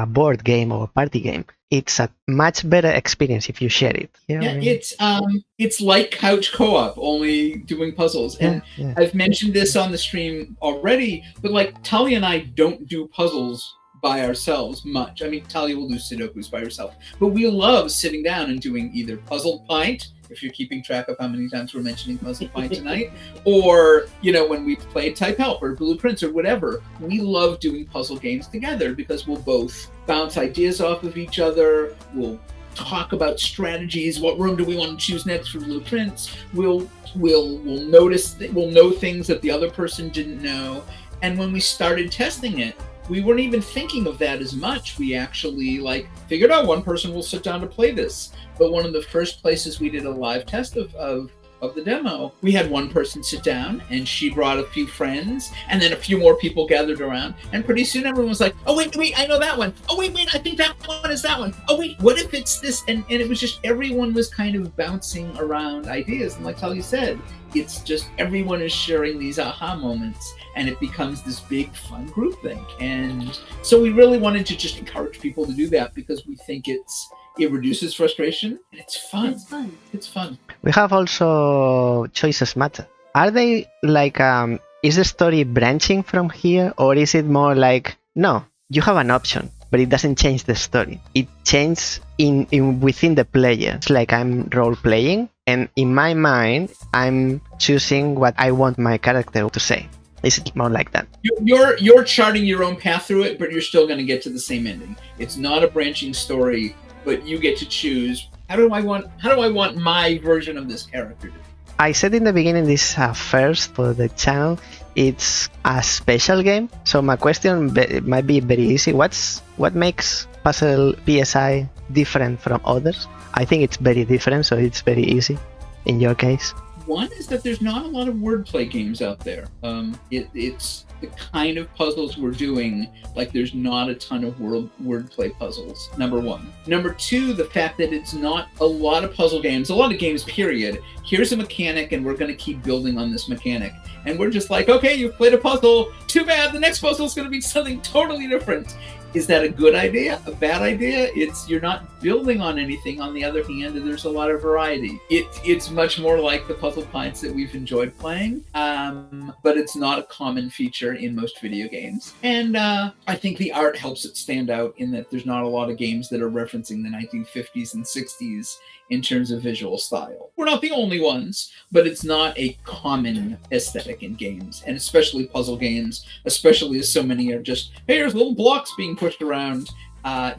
board game or a party game. It's a much better experience if you share it. Yeah, it's like couch co-op, only doing puzzles. And I've mentioned this on the stream already, but like Talia and I don't do puzzles by ourselves much. I mean, Talia will do Sudokus by herself, but we love sitting down and doing either Puzzle Pint, if you're keeping track of how many times we're mentioning Puzzle Pint tonight, or, you know, when we play Type Help or Blueprints or whatever, we love doing puzzle games together because we'll both bounce ideas off of each other, we'll talk about strategies, what room do we want to choose next for Blueprints, we'll know things that the other person didn't know. And when we started testing it, we weren't even thinking of that as much. We actually figured out one person will sit down to play this. But one of the first places we did a live test of the demo, we had one person sit down and she brought a few friends and then a few more people gathered around. And pretty soon everyone was like, oh, wait, I know that one. Oh, wait, I think that one is that one. Oh, wait, what if it's this? And it was just everyone was kind of bouncing around ideas. And like Talia said, it's just everyone is sharing these aha moments and it becomes this big fun group thing. And so we really wanted to just encourage people to do that because we think it reduces frustration and it's fun. It's fun. We have also choices matter. Are they is the story branching from here, or is it more like, no, you have an option, but it doesn't change the story. It changes within the player. It's like I'm role playing, and in my mind, I'm choosing what I want my character to say. Is it more like that? You're charting your own path through it, but you're still going to get to the same ending. It's not a branching story, but you get to choose, how do I want my version of this character to be? I said in the beginning, this first for the channel, it's a special game. So my question might be very easy. What makes Puzzle PSI different from others? I think it's very different, so it's very easy in your case. One is that there's not a lot of wordplay games out there. It's the kind of puzzles we're doing, like there's not a ton of wordplay puzzles, number one. Number two, the fact that it's not a lot of puzzle games, a lot of games, period. Here's a mechanic and we're going to keep building on this mechanic. And we're just like, okay, you've played a puzzle, too bad, the next puzzle is going to be something totally different. Is that a good idea? A bad idea? You're not building on anything. On the other hand, there's a lot of variety. It's much more like the puzzle pints that we've enjoyed playing, but it's not a common feature in most video games. And I think the art helps it stand out in that there's not a lot of games that are referencing the 1950s and 60s in terms of visual style. We're not the only ones, but it's not a common aesthetic in games, and especially puzzle games, especially as so many are just, hey, there's little blocks being pushed around.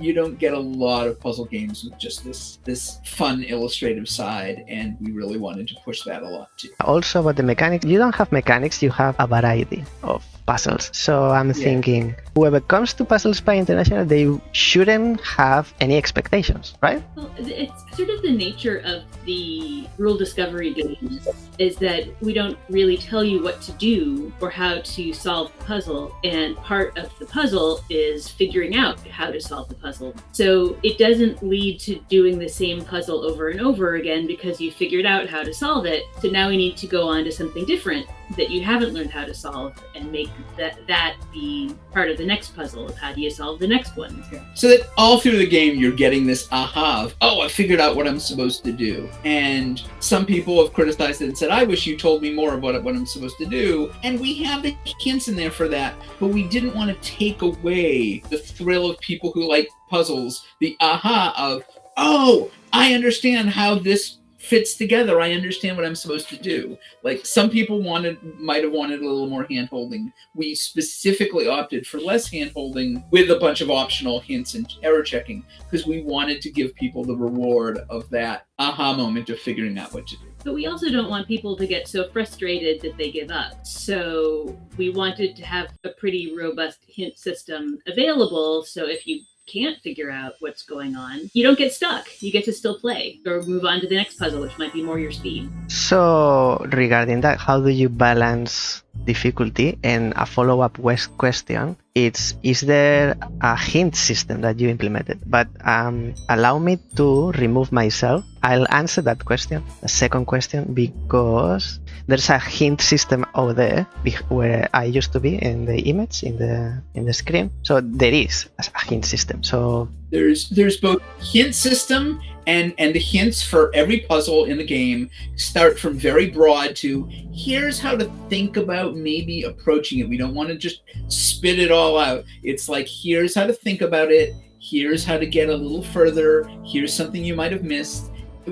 You don't get a lot of puzzle games with just this fun illustrative side, and we really wanted to push that a lot too. Also about the mechanics, you don't have mechanics, you have a variety of puzzles. So I'm thinking whoever comes to Puzzles by International, they shouldn't have any expectations, right? Well, it's sort of the nature of the rule discovery games is that we don't really tell you what to do or how to solve the puzzle, and part of the puzzle is figuring out how to solve the puzzle. So it doesn't lead to doing the same puzzle over and over again because you figured out how to solve it. So now we need to go on to something different that you haven't learned how to solve and make that be part of the next puzzle of how do you solve the next one. Yeah. So that all through the game you're getting this aha of, oh, I figured out what I'm supposed to do. And some people have criticized it and said, I wish you told me more about what I'm supposed to do. And we have the hints in there for that, but we didn't want to take away the thrill of people who like puzzles, the aha of, oh, I understand how this fits together. I understand what I'm supposed to do. Like some people might have wanted a little more hand-holding. We specifically opted for less hand-holding with a bunch of optional hints and error checking because we wanted to give people the reward of that aha moment of figuring out what to do. But we also don't want people to get so frustrated that they give up. So we wanted to have a pretty robust hint system available. So if you can't figure out what's going on, you don't get stuck. You get to still play or move on to the next puzzle, which might be more your speed. So regarding that, how do you balance difficulty? And a follow-up question, is there a hint system that you implemented? But allow me to remove myself. I'll answer that question, the second question, because there's a hint system over there where I used to be in the image, in the screen. So there is a hint system. So there's both hint system and the hints for every puzzle in the game start from very broad to here's how to think about maybe approaching it. We don't want to just spit it all out. It's like, here's how to think about it. Here's how to get a little further. Here's something you might have missed.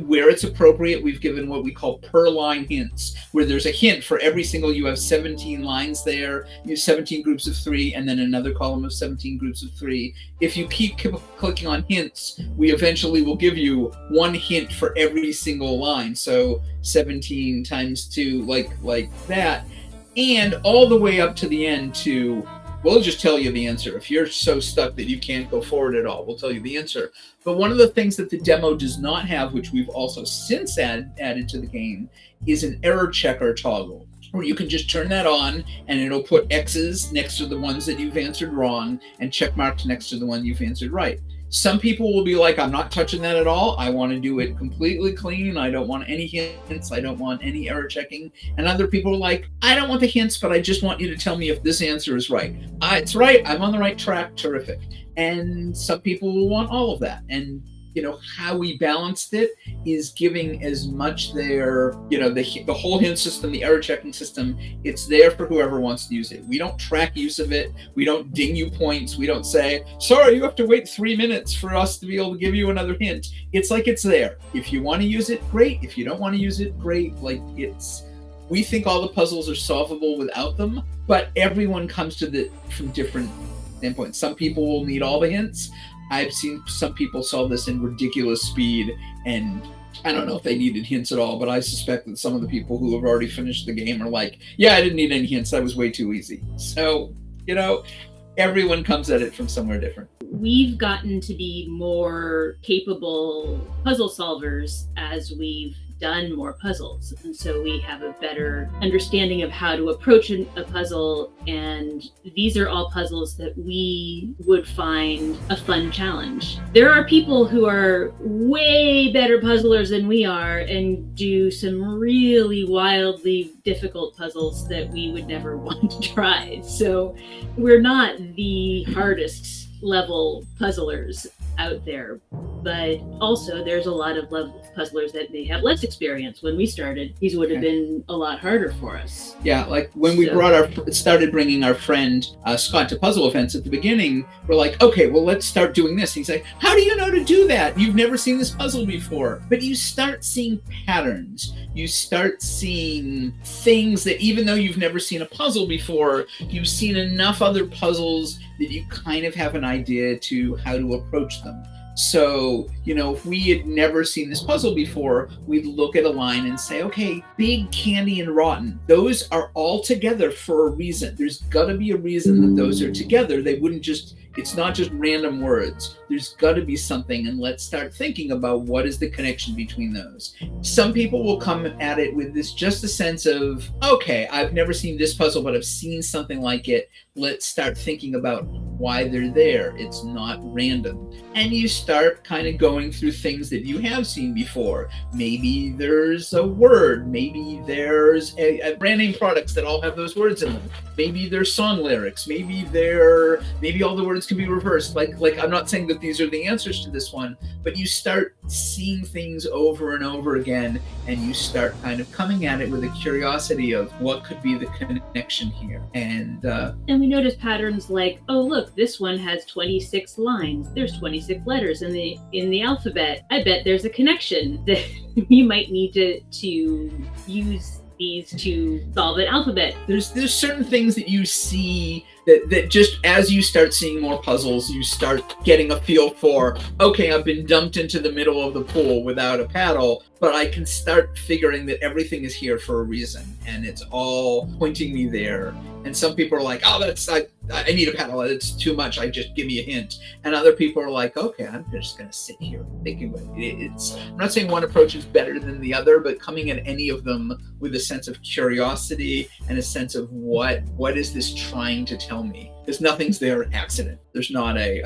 Where it's appropriate, we've given what we call per line hints, where there's a hint for every single, you have 17 lines there, you have 17 groups of 3, and then another column of 17 groups of 3. If you keep clicking on hints, we eventually will give you one hint for every single line. So 17 times 2, like that. And all the way up to the end to, we'll just tell you the answer. If you're so stuck that you can't go forward at all, we'll tell you the answer. But one of the things that the demo does not have, which we've also since added to the game, is an error checker toggle, where you can just turn that on and it'll put X's next to the ones that you've answered wrong and check marks next to the one you've answered right. Some people will be like, I'm not touching that at all. I want to do it completely clean. I don't want any hints. I don't want any error checking. And other people are like, I don't want the hints, but I just want you to tell me if this answer is right. It's right. I'm on the right track. Terrific. And some people will want all of that. And how we balanced it is giving as much there, the whole hint system, the error checking system, it's there for whoever wants to use it. We don't track use of it. We don't ding you points. We don't say, sorry, you have to wait 3 minutes for us to be able to give you another hint. It's like it's there. If you want to use it, great. If you don't want to use it, great. We think all the puzzles are solvable without them, but everyone comes to from different standpoints. Some people will need all the hints. I've seen some people solve this in ridiculous speed, and I don't know if they needed hints at all, but I suspect that some of the people who have already finished the game are like, yeah, I didn't need any hints. That was way too easy. So, everyone comes at it from somewhere different. We've gotten to be more capable puzzle solvers as we've done more puzzles. And so we have a better understanding of how to approach a puzzle. And these are all puzzles that we would find a fun challenge. There are people who are way better puzzlers than we are and do some really wildly difficult puzzles that we would never want to try. So we're not the hardest level puzzlers out there, but also there's a lot of level puzzlers that may have less experience. When we started, these would have been a lot harder for us. Yeah, like when we started bringing our friend Scott to puzzle events at the beginning, we're like, okay, well, let's start doing this. And he's like, how do you know to do that? You've never seen this puzzle before. But you start seeing patterns. You start seeing things that even though you've never seen a puzzle before, you've seen enough other puzzles that you kind of have an idea to how to approach them. So, if we had never seen this puzzle before, we'd look at a line and say, okay, big, candy, and rotten, those are all together for a reason. There's got to be a reason that those are together. They wouldn't just, it's not just random words. There's got to be something, and let's start thinking about what is the connection between those. Some people will come at it with this just a sense of, okay, I've never seen this puzzle, but I've seen something like it. Let's start thinking about why they're there. It's not random. And you start kind of going through things that you have seen before. Maybe there's a word. Maybe there's a brand name products that all have those words in them. Maybe there's song lyrics. Maybe all the words can be reversed. Like I'm not saying that these are the answers to this one, but you start seeing things over and over again, and you start kind of coming at it with a curiosity of what could be the connection here. And we notice patterns like, oh, look, this one has 26 lines. There's 26 letters in the alphabet. I bet there's a connection that we might need to use these to solve an alphabet. There's certain things that you see that just as you start seeing more puzzles, you start getting a feel for, okay, I've been dumped into the middle of the pool without a paddle, but I can start figuring that everything is here for a reason, and it's all pointing me there. And some people are like, oh, I need a paddle. It's too much. Just give me a hint. And other people are like, okay, I'm just going to sit here thinking about it. I'm not saying one approach is better than the other, but coming at any of them with a sense of curiosity and a sense of what is this trying to tell me? Because nothing's there an accident. There's not they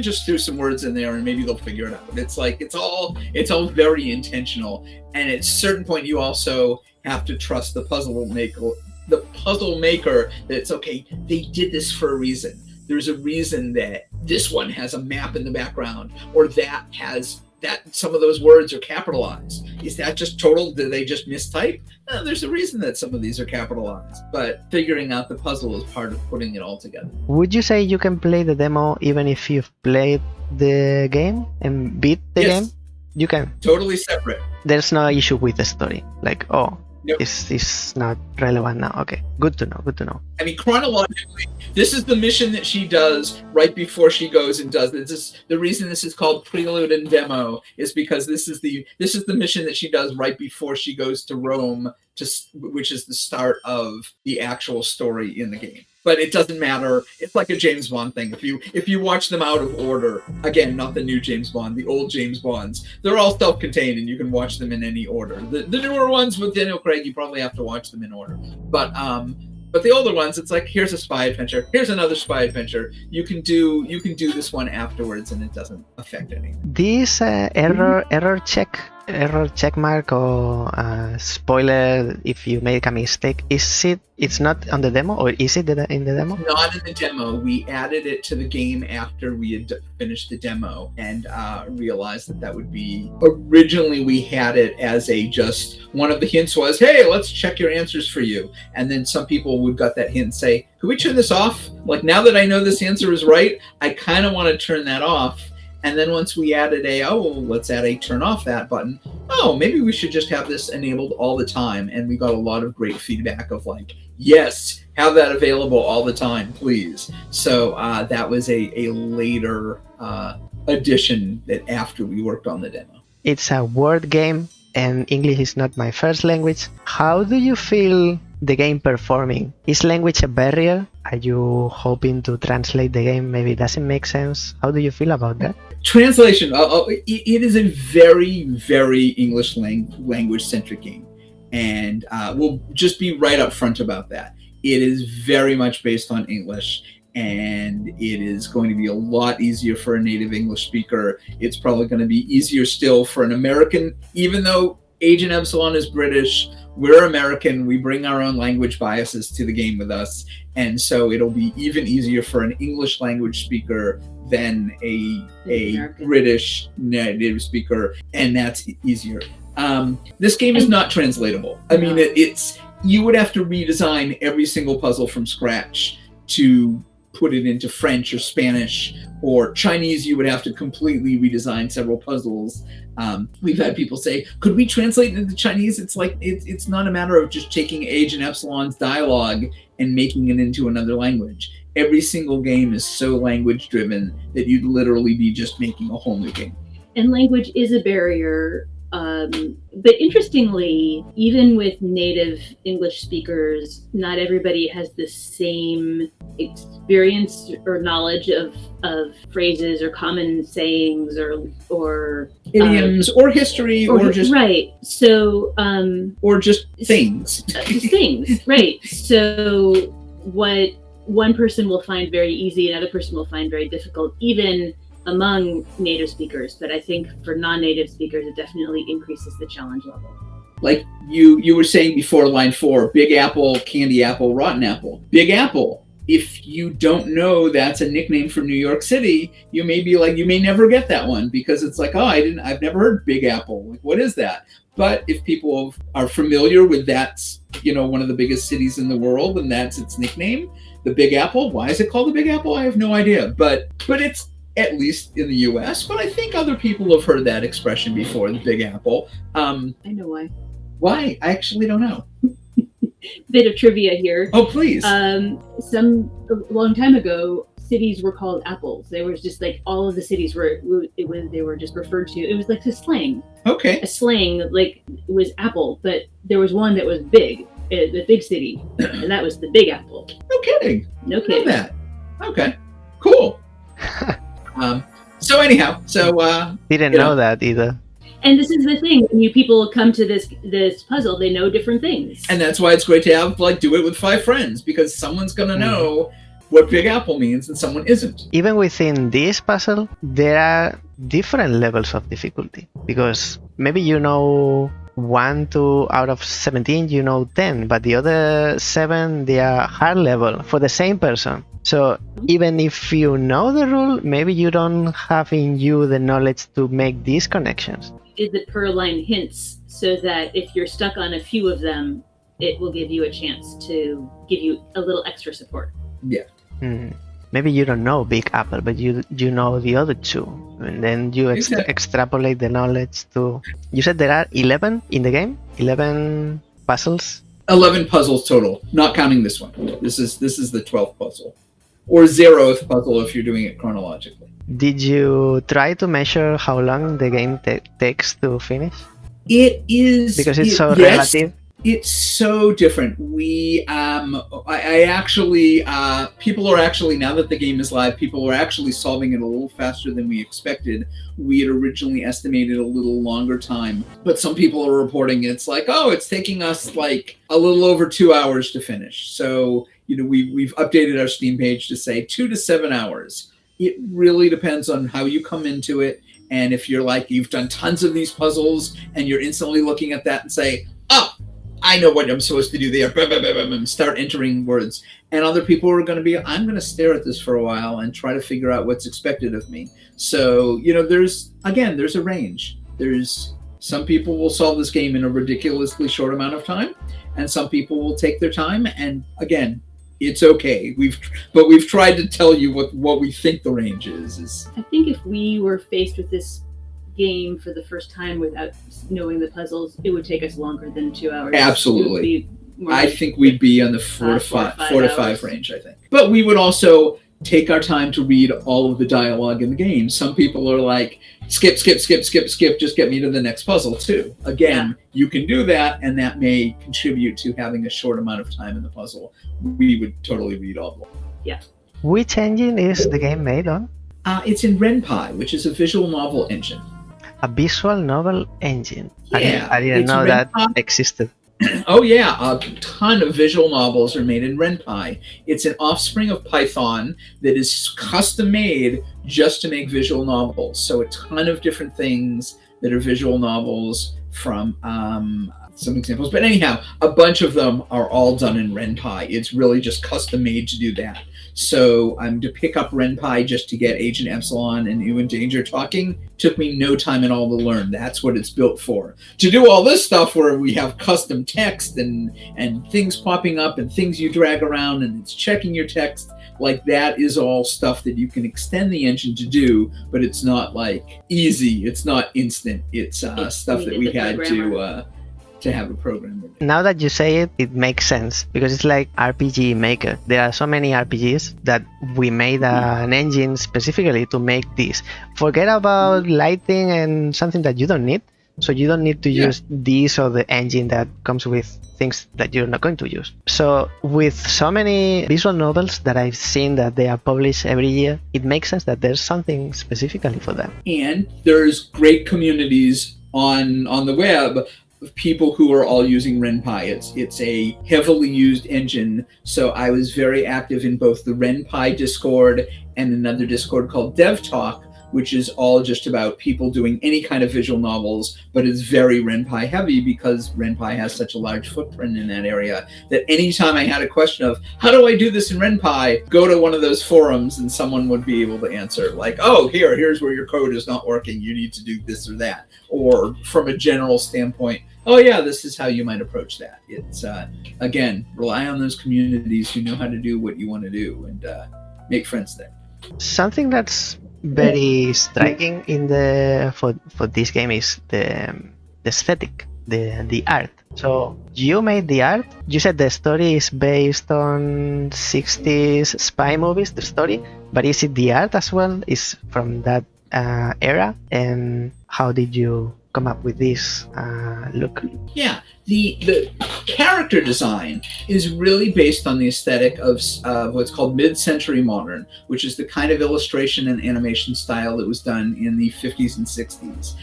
just threw some words in there and maybe they'll figure it out. It's like, it's all very intentional. And at a certain point, you also have to trust the puzzle maker that it's okay, they did this for a reason. There's a reason that this one has a map in the background, or that some of those words are capitalized. Is that just total? Did they just mistype? No, there's a reason that some of these are capitalized. But figuring out the puzzle is part of putting it all together. Would you say you can play the demo even if you've played the game and beat the game? You can. Totally separate. There's no issue with the story. Like, Nope. It's not relevant now. Okay, good to know. I mean, chronologically, this is the mission that she does right before she goes and does this. The reason this is called Prelude and Demo is because this is the mission that she does right before she goes to Rome, which is the start of the actual story in the game. But it doesn't matter. It's like a James Bond thing. If you watch them out of order, again, not the new James Bond, the old James Bonds, they're all self-contained and you can watch them in any order. The newer ones with Daniel Craig, you probably have to watch them in order. But the older ones, it's like, here's a spy adventure, here's another spy adventure. You can do this one afterwards, and it doesn't affect anything. This error check mark or spoiler if you make a mistake, it's not on the demo, or is it in the demo? Not in the demo. We added it to the game after we had finished the demo and realized that would be, originally we had it as just one of the hints was, hey, let's check your answers for you. And then some people would got that hint and say, could we turn this off? Like, now that I know this answer is right, I kind of want to turn that off. And then once we added let's add a turn off that button. Oh, maybe we should just have this enabled all the time. And we got a lot of great feedback of like, yes, have that available all the time, please. So that was a later addition that after we worked on the demo. It's a word game and English is not my first language. How do you feel the game performing. Is language a barrier? Are you hoping to translate the game? Maybe it doesn't make sense. How do you feel about that? Translation. It is a very, very English language-centric game. And we'll just be right up front about that. It is very much based on English, and it is going to be a lot easier for a native English speaker. It's probably going to be easier still for an American, even though Agent Epsilon is British, we're American, we bring our own language biases to the game with us, and so it'll be even easier for an English language speaker than a British native speaker, and that's easier. This game is not translatable. I mean, you would have to redesign every single puzzle from scratch to put it into French or Spanish or Chinese. You would have to completely redesign several puzzles. We've had people say, could we translate it into Chinese? It's like, it's not a matter of just taking Agent Epsilon's dialogue and making it into another language. Every single game is so language driven that you'd literally be just making a whole new game. And language is a barrier. But interestingly, even with native English speakers, not everybody has the same experience or knowledge of phrases or common sayings or idioms or history or just right. So or just things. Things, right. So what one person will find very easy, another person will find very difficult, even among native speakers, but I think for non-native speakers, it definitely increases the challenge level. Like you were saying before, line 4, Big Apple, Candy Apple, Rotten Apple. Big Apple, if you don't know that's a nickname for New York City, you may be like, you may never get that one because it's like, I've never heard Big Apple. Like, what is that? But if people are familiar with that's, one of the biggest cities in the world and that's its nickname, the Big Apple, why is it called the Big Apple? I have no idea, but it's, at least in the US, but I think other people have heard that expression before, the Big Apple. I know why. Why? I actually don't know. Bit of trivia here. Oh, please. A long time ago, cities were called apples. They were just like all of the cities they were just referred to. It was like a slang. Okay. A slang, like it was apple, but there was one that was big, the big city, and that was the Big Apple. No kidding. No kidding. I know that. Okay. Cool. So anyhow, didn't know that either. And this is the thing: when people come to this puzzle, they know different things. And that's why it's great to have do it with 5 friends, because someone's gonna know what Big Apple means and someone isn't. Even within this puzzle, there are different levels of difficulty, because maybe 1 to out of 17 10, but the other 7 they are hard level for the same person. So even if you know the rule, maybe you don't have in you the knowledge to make these connections. Did the per line hints so that if you're stuck on a few of them, it will give you a chance to give you a little extra support. Yeah. Maybe you don't know Big Apple, but you know the other 2, and then you extrapolate the knowledge to. You said there are 11 in the game, 11 puzzles. 11 puzzles total, not counting this one. This is the 12th puzzle, or 0th puzzle if you're doing it chronologically. Did you try to measure how long the game takes to finish? It is because it's so relative. It's so different. I actually, people are actually, now that the game is live, people are actually solving it a little faster than we expected. We had originally estimated a little longer time, but some people are reporting it's like, it's taking us like a little over 2 hours to finish. So, we've updated our Steam page to say 2 to 7 hours. It really depends on how you come into it. And if you're like, you've done tons of these puzzles and you're instantly looking at that and say, I know what I'm supposed to do there. Start entering words. And other people are going to be, I'm going to stare at this for a while and try to figure out what's expected of me. So, there's a range. There's some people will solve this game in a ridiculously short amount of time, and some people will take their time. And again, it's okay. We've tried to tell you what we think the range is. I think if we were faced with this game for the first time without knowing the puzzles, it would take us longer than 2 hours. Absolutely. I think we'd be on the 4 to 5 range, I think. But we would also take our time to read all of the dialogue in the game. Some people are like, skip, just get me to the next puzzle too. Again, you can do that, and that may contribute to having a short amount of time in the puzzle. We would totally read all of them. Yeah. Which engine is the game made on? It's in 𝗲𝘳, which is a visual novel engine. A visual novel engine. Yeah, I didn't know that existed. Oh yeah, a ton of visual novels are made in 𝗲𝘳. It's an offspring of Python that is custom made just to make visual novels. So a ton of different things that are visual novels from some examples. But anyhow, a bunch of them are all done in 𝗲𝘳. It's really just custom made to do that. So to pick up 𝗲𝘳 just to get Agent Epsilon and You in Danger talking took me no time at all to learn. That's what it's built for. To do all this stuff where we have custom text and things popping up and things you drag around and it's checking your text, like that is all stuff that you can extend the engine to do, but it's not like easy. It's not instant. It's stuff that we had to have a program. Now that you say it, it makes sense because it's like RPG Maker. There are so many RPGs that we made an engine specifically to make this. Forget about lighting and something that you don't need. So you don't need to use this or the engine that comes with things that you're not going to use. So with so many visual novels that I've seen that they are published every year, it makes sense that there's something specifically for them. And there's great communities on the web of people who are all using 𝗲𝘳. It's a heavily used engine. So I was very active in both the 𝗲𝘳 Discord and another Discord called DevTalk, which is all just about people doing any kind of visual novels, but it's very 𝗲𝘳 heavy because 𝗲𝘳 has such a large footprint in that area that anytime I had a question of, how do I do this in 𝗲𝘳, go to one of those forums and someone would be able to answer like, oh, here's where your code is not working. You need to do this or that. Or from a general standpoint, oh yeah, this is how you might approach that. It's, again, rely on those communities who know how to do what you want to do and make friends there. Something that's very striking in for this game is the aesthetic, the art. So you made the art. You said the story is based on 60s spy movies, the story, but is it the art as well? Is from that era? And how did you come up with this look? Yeah, the character design is really based on the aesthetic of what's called mid-century modern, which is the kind of illustration and animation style that was done in the 50s and 60s.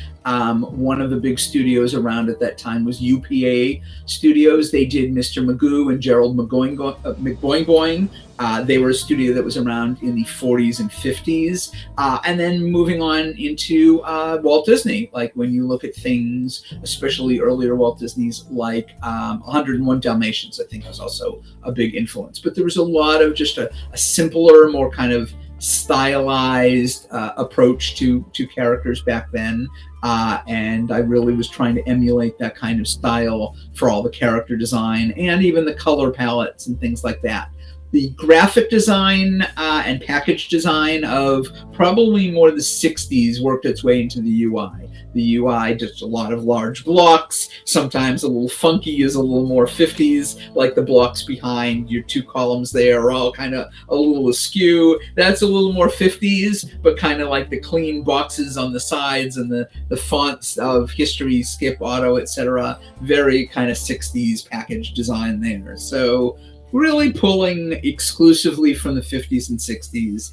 One of the big studios around at that time was UPA Studios. They did Mr. Magoo and Gerald McBoing. They were a studio that was around in the 40s and 50s. And then moving on into Walt Disney, like when you look at things, especially earlier Walt Disney's like 101 Dalmatians, I think was also a big influence. But there was a lot of just a simpler, more kind of stylized approach to characters back then. And I really was trying to emulate that kind of style for all the character design and even the color palettes and things like that. The graphic design and package design of probably more the 60s worked its way into the UI. The UI, just a lot of large blocks, sometimes a little funky, is a little more 50s, like the blocks behind your two columns there are all kind of a little askew. That's a little more 50s, but kind of like the clean boxes on the sides and the fonts of history, skip, auto, etc. Very kind of 60s package design there. So really pulling exclusively from the 50s and 60s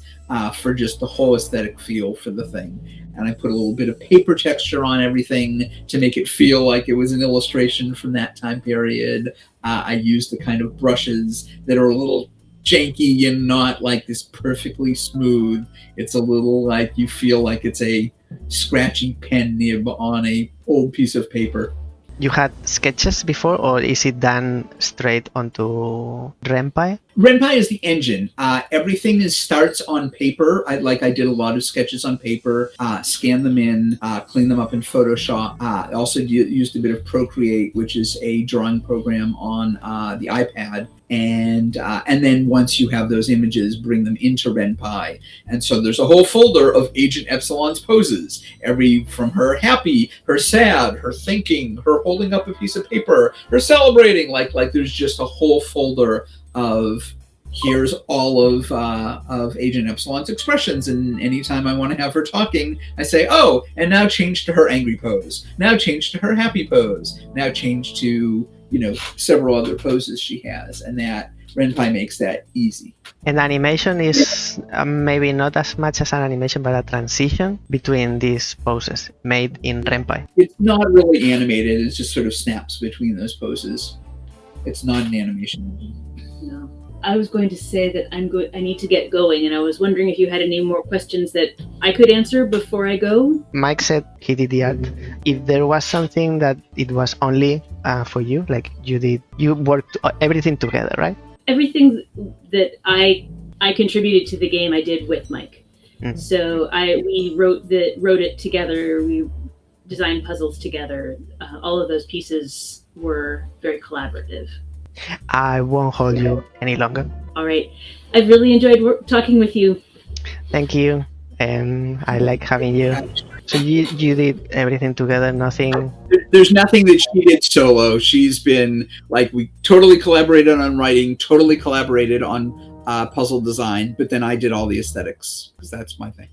for just the whole aesthetic feel for the thing. And I put a little bit of paper texture on everything to make it feel like it was an illustration from that time period. I used the kind of brushes that are a little janky and not like this perfectly smooth. It's a little like you feel like it's a scratchy pen nib on a old piece of paper. You had sketches before, or is it done straight onto 𝗲𝘳? 𝗲𝘳 is the engine. Everything starts on paper. I did a lot of sketches on paper, scan them in, clean them up in Photoshop. I also used a bit of Procreate, which is a drawing program on the iPad. And then once you have those images, bring them into 𝗲𝘳. And so there's a whole folder of Agent Epsilon's poses, from her happy, her sad, her thinking, her holding up a piece of paper, her celebrating. Like there's just a whole folder of here's all of Agent Epsilon's expressions, and anytime I want to have her talking, I say, oh, and now change to her angry pose. Now change to her happy pose. Now change to, several other poses she has, and that 𝗏𝗏 makes that easy. And animation is maybe not as much as an animation, but a transition between these poses made in 𝗏𝗏. It's not really animated. It just sort of snaps between those poses. It's not an animation. No. I was going to say that I need to get going, and I was wondering if you had any more questions that I could answer before I go. Mike said he did the art. If there was something that it was only for you, like you worked everything together, right? Everything that I contributed to the game, I did with Mike. Mm. So we wrote it together. We designed puzzles together. All of those pieces were very collaborative. I won't hold you any longer. All right. I've really enjoyed talking with you. Thank you. And I like having you. So you did everything together, nothing... There's nothing that she did solo. She's been, we totally collaborated on writing, totally collaborated on puzzle design, but then I did all the aesthetics, because that's my thing.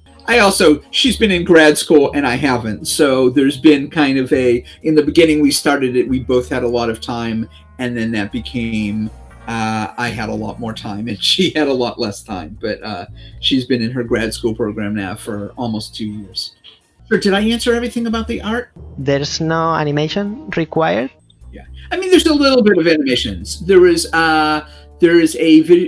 She's been in grad school and I haven't, so there's been kind of in the beginning we started it, we both had a lot of time, and then that became, I had a lot more time and she had a lot less time, but she's been in her grad school program now for almost 2 years. So did I answer everything about the art? There's no animation required? Yeah. I mean, there's a little bit of animations. There is a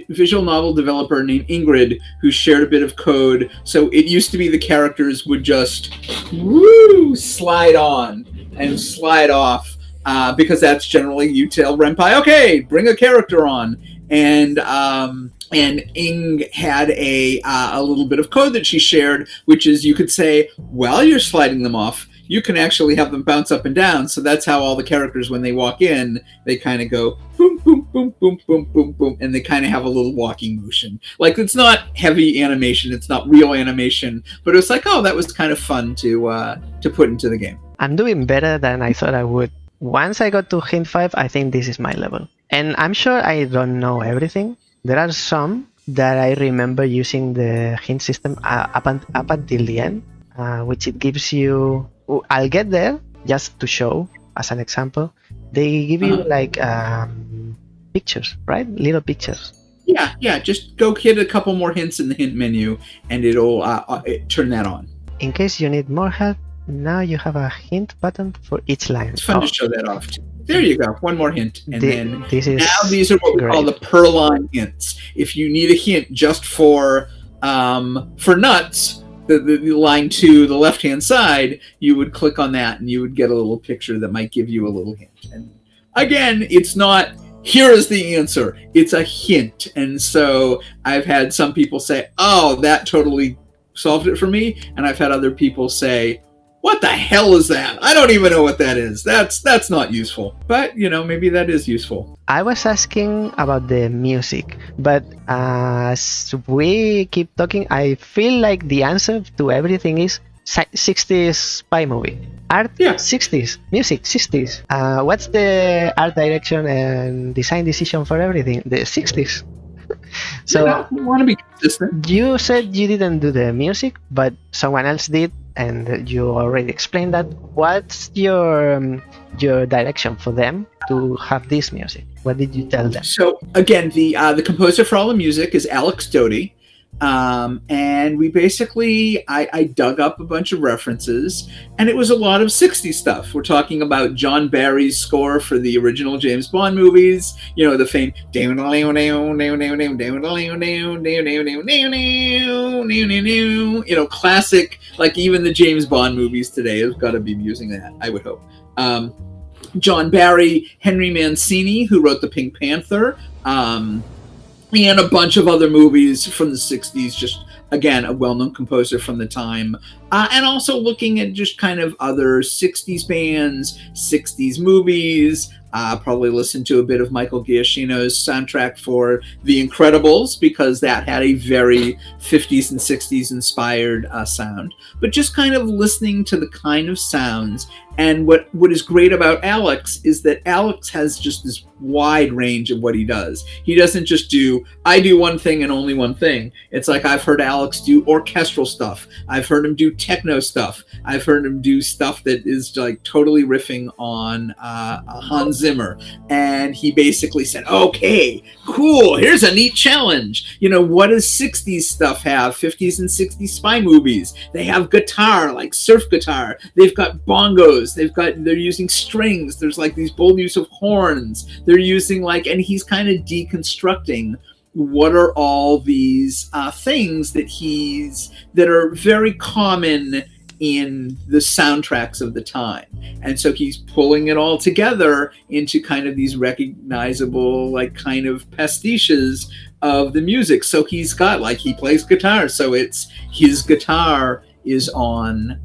visual novel developer named Ingrid who shared a bit of code. So it used to be the characters would just slide on and slide off because that's generally you tell 𝗏𝗏, okay, bring a character on. And Ing had a little bit of code that she shared, which is you could say, while you're sliding them off, you can actually have them bounce up and down. So that's how all the characters, when they walk in, they kind of go boom, boom, boom, boom, boom, boom, boom, and they kind of have a little walking motion. It's not heavy animation, it's not real animation, but it was like, oh, that was kind of fun to put into the game. I'm doing better than I thought I would. Once I got to hint 5, I think this is my level. And I'm sure I don't know everything. There are some that I remember using the hint system up until the end, which it gives you... I'll get there just to show as an example. They give you pictures, right? Little pictures. Yeah. Just go hit a couple more hints in the hint menu and it'll turn that on. In case you need more help, now you have a hint button for each line. It's fun to show that off too. There you go. One more hint. And then now these are what we call the per line hints. If you need a hint just for nuts, the line to the left-hand side, you would click on that and you would get a little picture that might give you a little hint. And again, it's not, here is the answer. It's a hint. And so I've had some people say, oh, that totally solved it for me. And I've had other people say, what the hell is that? I don't even know what that is. That's not useful. But, maybe that is useful. I was asking about the music, but as we keep talking, I feel like the answer to everything is 60s spy movie. Art, yeah. 60s. Music, 60s. What's the art direction and design decision for everything? The 60s. So you want to be consistent. You said you didn't do the music, but someone else did, and you already explained that. What's your direction for them to have this music? What did you tell them? So again, the composer for all the music is Alex Doty. And we basically, I dug up a bunch of references, and it was a lot of 60s stuff. We're talking about John Barry's score for the original James Bond movies, the famed, classic, like even the James Bond movies today have got to be using that, I would hope. John Barry, Henry Mancini, who wrote the Pink Panther, and a bunch of other movies from the 60s, just, again, a well-known composer from the time. And also looking at just kind of other 60s bands, 60s movies. Probably listened to a bit of Michael Giacchino's soundtrack for The Incredibles, because that had a very 50s and 60s inspired sound. But just kind of listening to the kind of sounds. And what is great about Alex is that Alex has just this wide range of what he does. He doesn't just do, I do one thing and only one thing. It's like I've heard Alex do orchestral stuff. I've heard him do techno stuff. I've heard him do stuff that is like totally riffing on Hans Zimmer. And he basically said, okay, cool, here's a neat challenge. You know, what does 60s stuff have? 50s and 60s spy movies. They have guitar, like surf guitar. They've got bongos. They're using strings. There's like these bold use of horns. They're using like, and he's kind of deconstructing what are all these things that are very common in the soundtracks of the time. And so he's pulling it all together into kind of these recognizable, like kind of pastiches of the music. So he's got, like, he plays guitar. So it's his guitar is on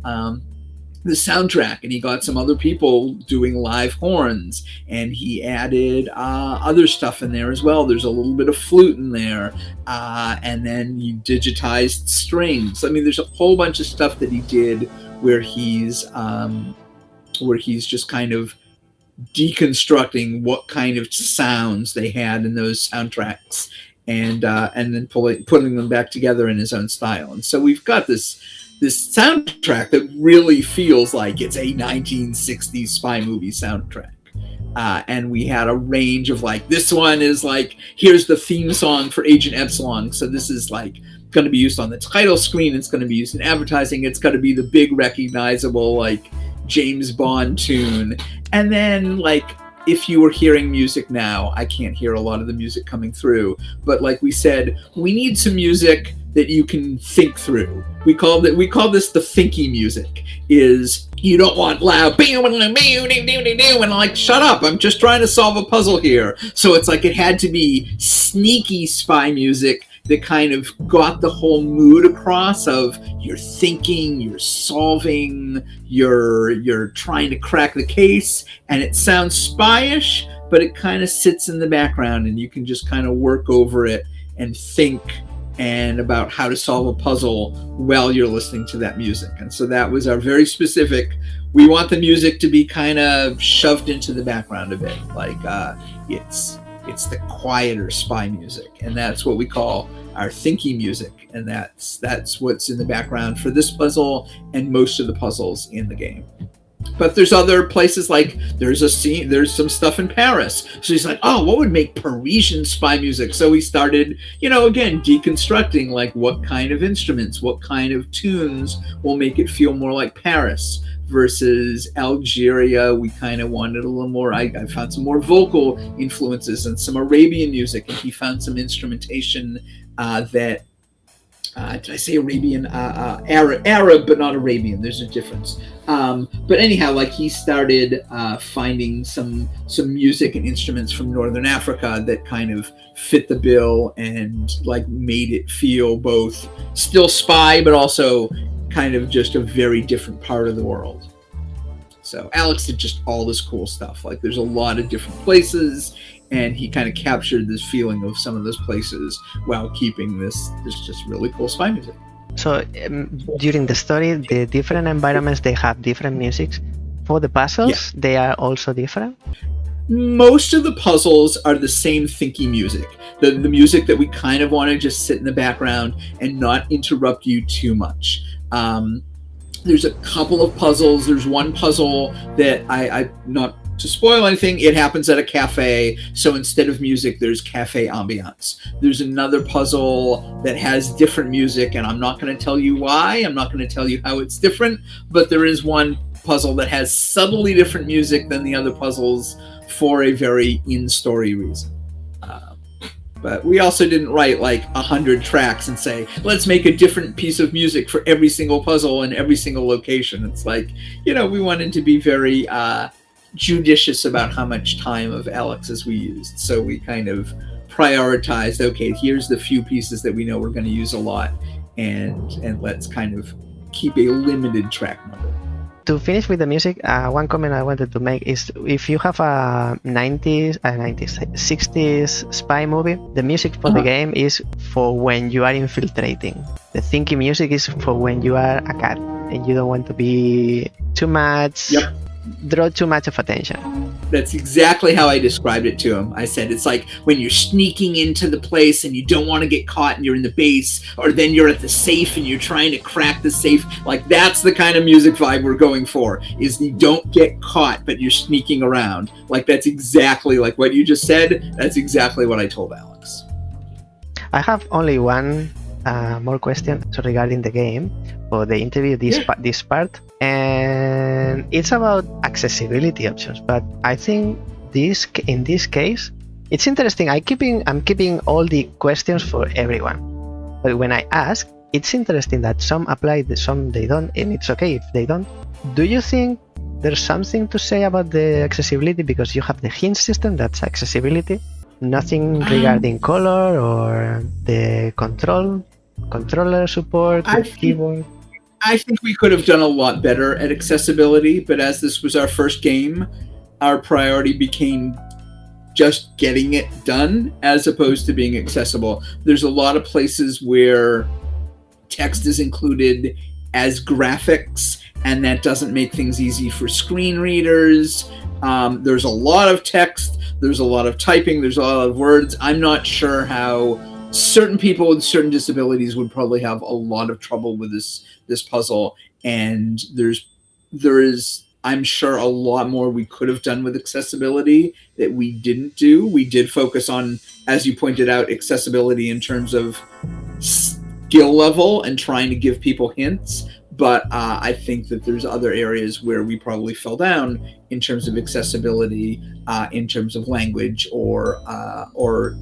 the soundtrack, and he got some other people doing live horns, and he added other stuff in there as well. There's a little bit of flute in there, and then you digitized strings. I mean, there's a whole bunch of stuff that he did where he's just kind of deconstructing what kind of sounds they had in those soundtracks, and then putting them back together in his own style. And so we've got this soundtrack that really feels like it's a 1960s spy movie soundtrack. And we had a range of, like, this one is like, here's the theme song for Agent Epsilon. So this is like going to be used on the title screen. It's going to be used in advertising. It's going to be the big recognizable, like, James Bond tune. And then, like, if you were hearing music now, I can't hear a lot of the music coming through, but like we said, we need some music that you can think through. We call this the thinky music. Is you don't want loud and like, shut up, I'm just trying to solve a puzzle here. So it's like it had to be sneaky spy music that kind of got the whole mood across of you're thinking, you're solving, you're trying to crack the case, and it sounds spyish, but it kind of sits in the background and you can just kind of work over it and think and about how to solve a puzzle while you're listening to that music. And so that was our very specific, we want the music to be kind of shoved into the background a bit, like it's the quieter spy music, and that's what we call our thinky music, and that's what's in the background for this puzzle and most of the puzzles in the game. But there's other places, like there's some stuff in Paris. So he's like, oh, what would make Parisian spy music? So we started, again, deconstructing, like, what kind of instruments, what kind of tunes will make it feel more like Paris versus Algeria. We kind of wanted a little more, I found some more vocal influences and some Arabian music, and he found some instrumentation that, did I say Arabian? Arab, but not Arabian. There's a difference. But anyhow, like, he started finding some music and instruments from Northern Africa that kind of fit the bill and, like, made it feel both still spy, but also kind of just a very different part of the world. So Alex did just all this cool stuff. Like, there's a lot of different places, and he kind of captured this feeling of some of those places while keeping this just really cool spy music. So during the story, the different environments, they have different musics. For the puzzles, they are also different? Most of the puzzles are the same thinky music. The music that we kind of want to just sit in the background and not interrupt you too much. There's a couple of puzzles. There's one puzzle that I not to spoil anything, it happens at a cafe, so instead of music, there's cafe ambiance. There's another puzzle that has different music, and I'm not going to tell you why, I'm not going to tell you how it's different, but there is one puzzle that has subtly different music than the other puzzles for a very in-story reason. But we also didn't write like 100 tracks and say, let's make a different piece of music for every single puzzle and every single location. It's like, we wanted to be very judicious about how much time of Alex's we used. So we kind of prioritized, okay, here's the few pieces that we know we're going to use a lot, and let's kind of keep a limited track number. To finish with the music, one comment I wanted to make is if you have a 60s spy movie, the music for the game is for when you are infiltrating. The thinky music is for when you are a cat and you don't want to be too much, draw too much of attention. That's exactly how I described it to him. I said, it's like when you're sneaking into the place and you don't want to get caught and you're in the base, or then you're at the safe and you're trying to crack the safe. Like, that's the kind of music vibe we're going for, is you don't get caught, but you're sneaking around. Like, that's exactly like what you just said. That's exactly what I told Alex. I have only one more question regarding the game or the interview, this part, and it's about accessibility options. But I think in this case, it's interesting. I'm keeping all the questions for everyone, but when I ask, it's interesting that some apply, some they don't, and it's okay if they don't. Do you think there's something to say about the accessibility, because you have the hint system, that's accessibility? Nothing regarding color or the controller support, keyboard? I think we could have done a lot better at accessibility, but as this was our first game, our priority became just getting it done as opposed to being accessible. There's a lot of places where text is included as graphics, and that doesn't make things easy for screen readers. There's a lot of text, there's a lot of typing, there's a lot of words. I'm not sure how certain people with certain disabilities would probably have a lot of trouble with this puzzle, and there is I'm sure a lot more we could have done with accessibility that we didn't do. We did focus on, as you pointed out, accessibility in terms of skill level and trying to give people hints, but I think that there's other areas where we probably fell down in terms of accessibility, in terms of language or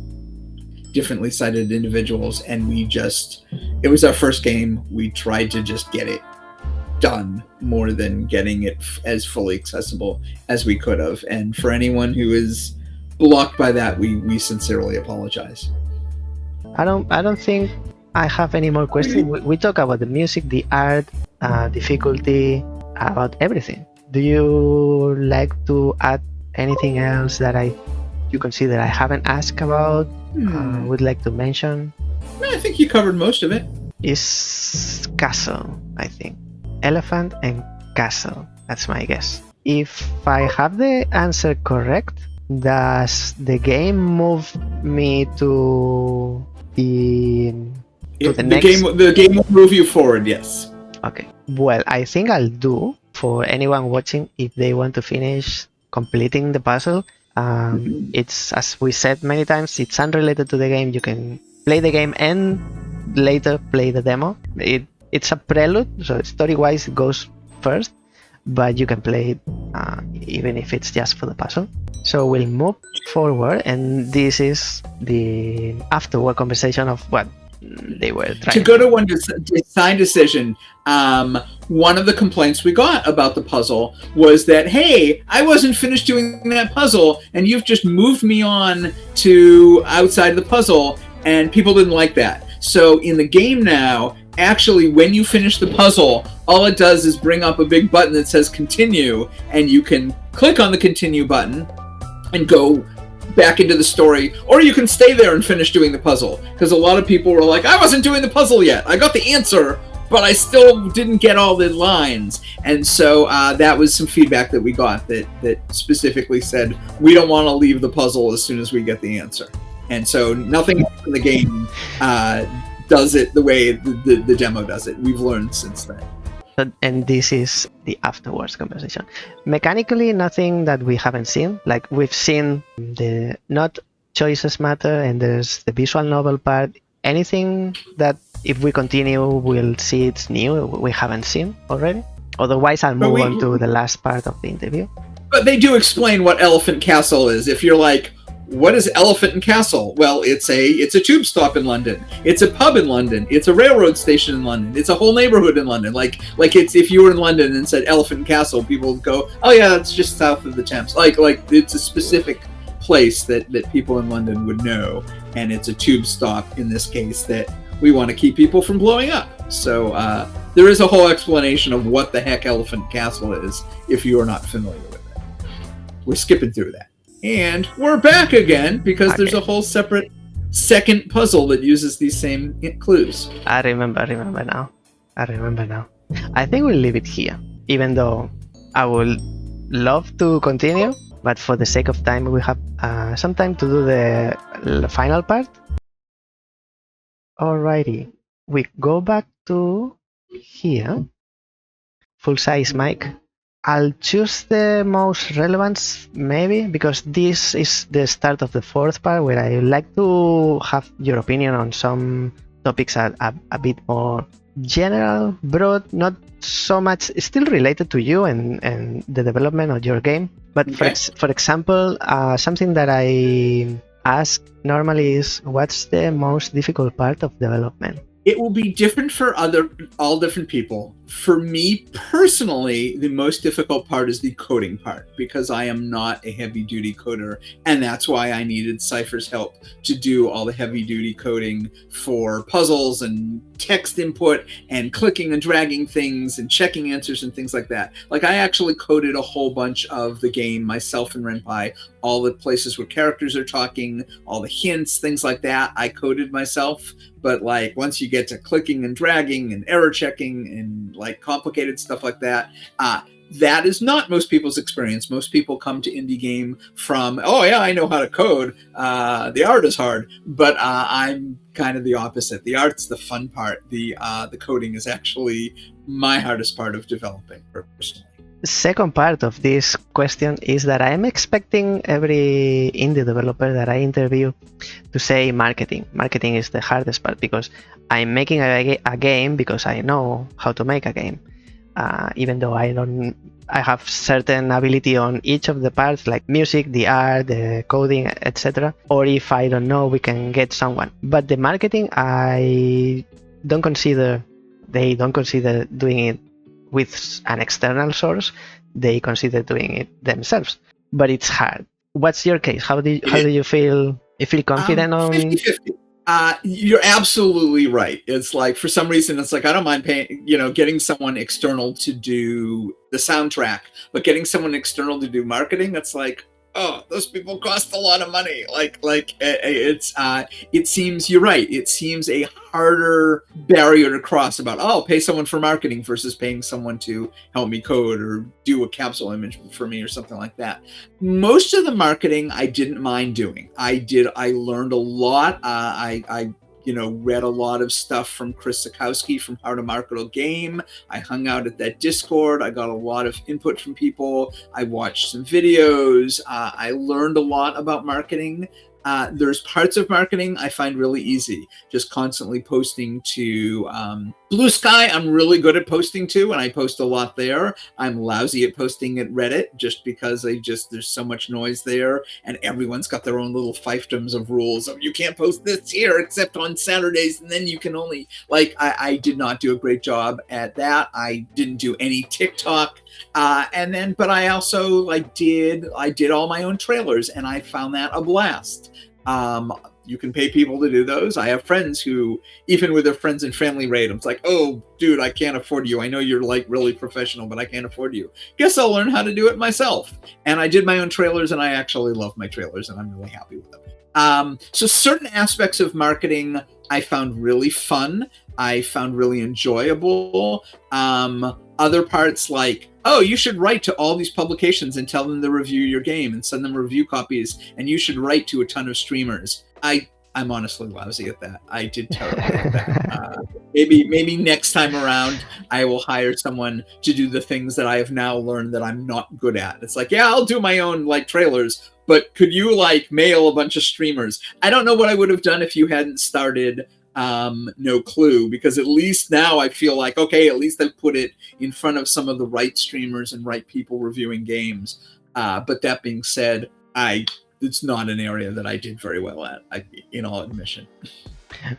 differently sighted individuals, and it was our first game. We tried to just get it done more than getting it as fully accessible as we could have. And for anyone who is blocked by that, we sincerely apologize. I don't think I have any more questions. We talk about the music, the art, difficulty, about everything. Do you like to add anything else that you consider I haven't asked about? Would like to mention? I think you covered most of it. Is castle, I think. Elephant and castle. That's my guess. If I have the answer correct, does the game move me to the next? The game will move you forward, yes. Okay. Well, I think I'll do for anyone watching, if they want to finish completing the puzzle. It's, as we said many times, it's unrelated to the game. You can play the game and later play the demo. It's a prelude, so story-wise it goes first, but you can play it even if it's just for the puzzle. So we'll move forward, and this is the afterward conversation of what they were trying to go to one design decision. One of the complaints we got about the puzzle was that, hey, I wasn't finished doing that puzzle and you've just moved me on to outside of the puzzle, and people didn't like that. So in the game now, actually, when you finish the puzzle, all it does is bring up a big button that says continue, and you can click on the continue button and go back into the story, or you can stay there and finish doing the puzzle, because a lot of people were like, I wasn't doing the puzzle yet, I got the answer, but I still didn't get all the lines. And so that was some feedback that we got that specifically said, we don't want to leave the puzzle as soon as we get the answer. And so nothing in the game does it the way the demo does it. We've learned since then. And this is the afterwards conversation. Mechanically, nothing that we haven't seen. Like, we've seen the not choices matter, and there's the visual novel part. Anything that, if we continue, we'll see it's new, we haven't seen already? Otherwise, I'll move on to the last part of the interview. But they do explain what Elephant Castle is. If you're like, what is Elephant and Castle? Well, it's a tube stop in London. It's a pub in London. It's a railroad station in London. It's a whole neighborhood in London. Like it's, if you were in London and said Elephant and Castle, people would go, oh yeah, that's just south of the Thames. Like it's a specific place that people in London would know, and it's a tube stop in this case that we want to keep people from blowing up. So there is a whole explanation of what the heck Elephant Castle is if you are not familiar with it. We're skipping through that. And we're back again because there's a whole separate second puzzle that uses these same clues. I remember now. I think we'll leave it here, even though I would love to continue, but for the sake of time, we have some time to do the final part. Alrighty, we go back to here, full size mic. I'll choose the most relevant, maybe, because this is the start of the fourth part where I like to have your opinion on some topics a bit more general, broad, not so much still related to you and the development of your game. But Okay. for example, something that I ask normally is, what's the most difficult part of development? It will be different for all different people. For me personally, the most difficult part is the coding part, because I am not a heavy-duty coder, and that's why I needed Cypher's help to do all the heavy-duty coding for puzzles and text input and clicking and dragging things and checking answers and things like that. Like, I actually coded a whole bunch of the game myself in 𝗏𝗏, all the places where characters are talking, all the hints, things like that, I coded myself. But like, once you get to clicking and dragging and error checking and like complicated stuff like that, that is not most people's experience. Most people come to indie game from, oh yeah, I know how to code. The art is hard, but I'm kind of the opposite. The art's the fun part. The coding is actually my hardest part of developing personally. Second part of this question is that I'm expecting every indie developer that I interview to say marketing. Marketing is the hardest part, because I'm making a game because I know how to make a game. Even though I have certain ability on each of the parts, like music, the art, the coding, etc. Or if I don't know, we can get someone. But the marketing, they don't consider doing it with an external source. They consider doing it themselves, but it's hard. What's your case? How do you feel? You feel confident on 50-50. You're absolutely right. It's like, for some reason, it's like, I don't mind paying, getting someone external to do the soundtrack, but getting someone external to do marketing, it's like, oh, those people cost a lot of money. It seems, you're right. It seems a harder barrier to cross about, oh, pay someone for marketing versus paying someone to help me code or do a capsule image for me or something like that. Most of the marketing I didn't mind doing. I learned a lot. I read a lot of stuff from Chris 𝗏𝘁𝗏𝗍𝗏 from How to Market a Game. I hung out at that Discord. I got a lot of input from people. I watched some videos. I learned a lot about marketing. There's parts of marketing I find really easy. Just constantly posting to Blue Sky, I'm really good at posting to, and I post a lot there. I'm lousy at posting at Reddit, just because there's so much noise there, and everyone's got their own little fiefdoms of rules of, you can't post this here except on Saturdays, and then you can only, I did not do a great job at that. I didn't do any TikTok. But I also did all my own trailers, and I found that a blast. You can pay people to do those. I have friends who, even with their friends and family rate, I'm like, oh, dude, I can't afford you. I know you're really professional, but I can't afford you. Guess I'll learn how to do it myself. And I did my own trailers, and I actually love my trailers, and I'm really happy with them. So certain aspects of marketing I found really fun. I found really enjoyable. Other parts like, oh, you should write to all these publications and tell them to review your game and send them review copies, and you should write to a ton of streamers. I'm honestly lousy at that. I did terribly at that. Maybe next time around I will hire someone to do the things that I have now learned that I'm not good at. It's like, yeah, I'll do my own trailers, but could you mail a bunch of streamers? I don't know what I would have done if you hadn't started No Clue, because at least now I feel like, okay, at least I put it in front of some of the right streamers and right people reviewing games. But that being said, it's not an area that I did very well at, in all admission.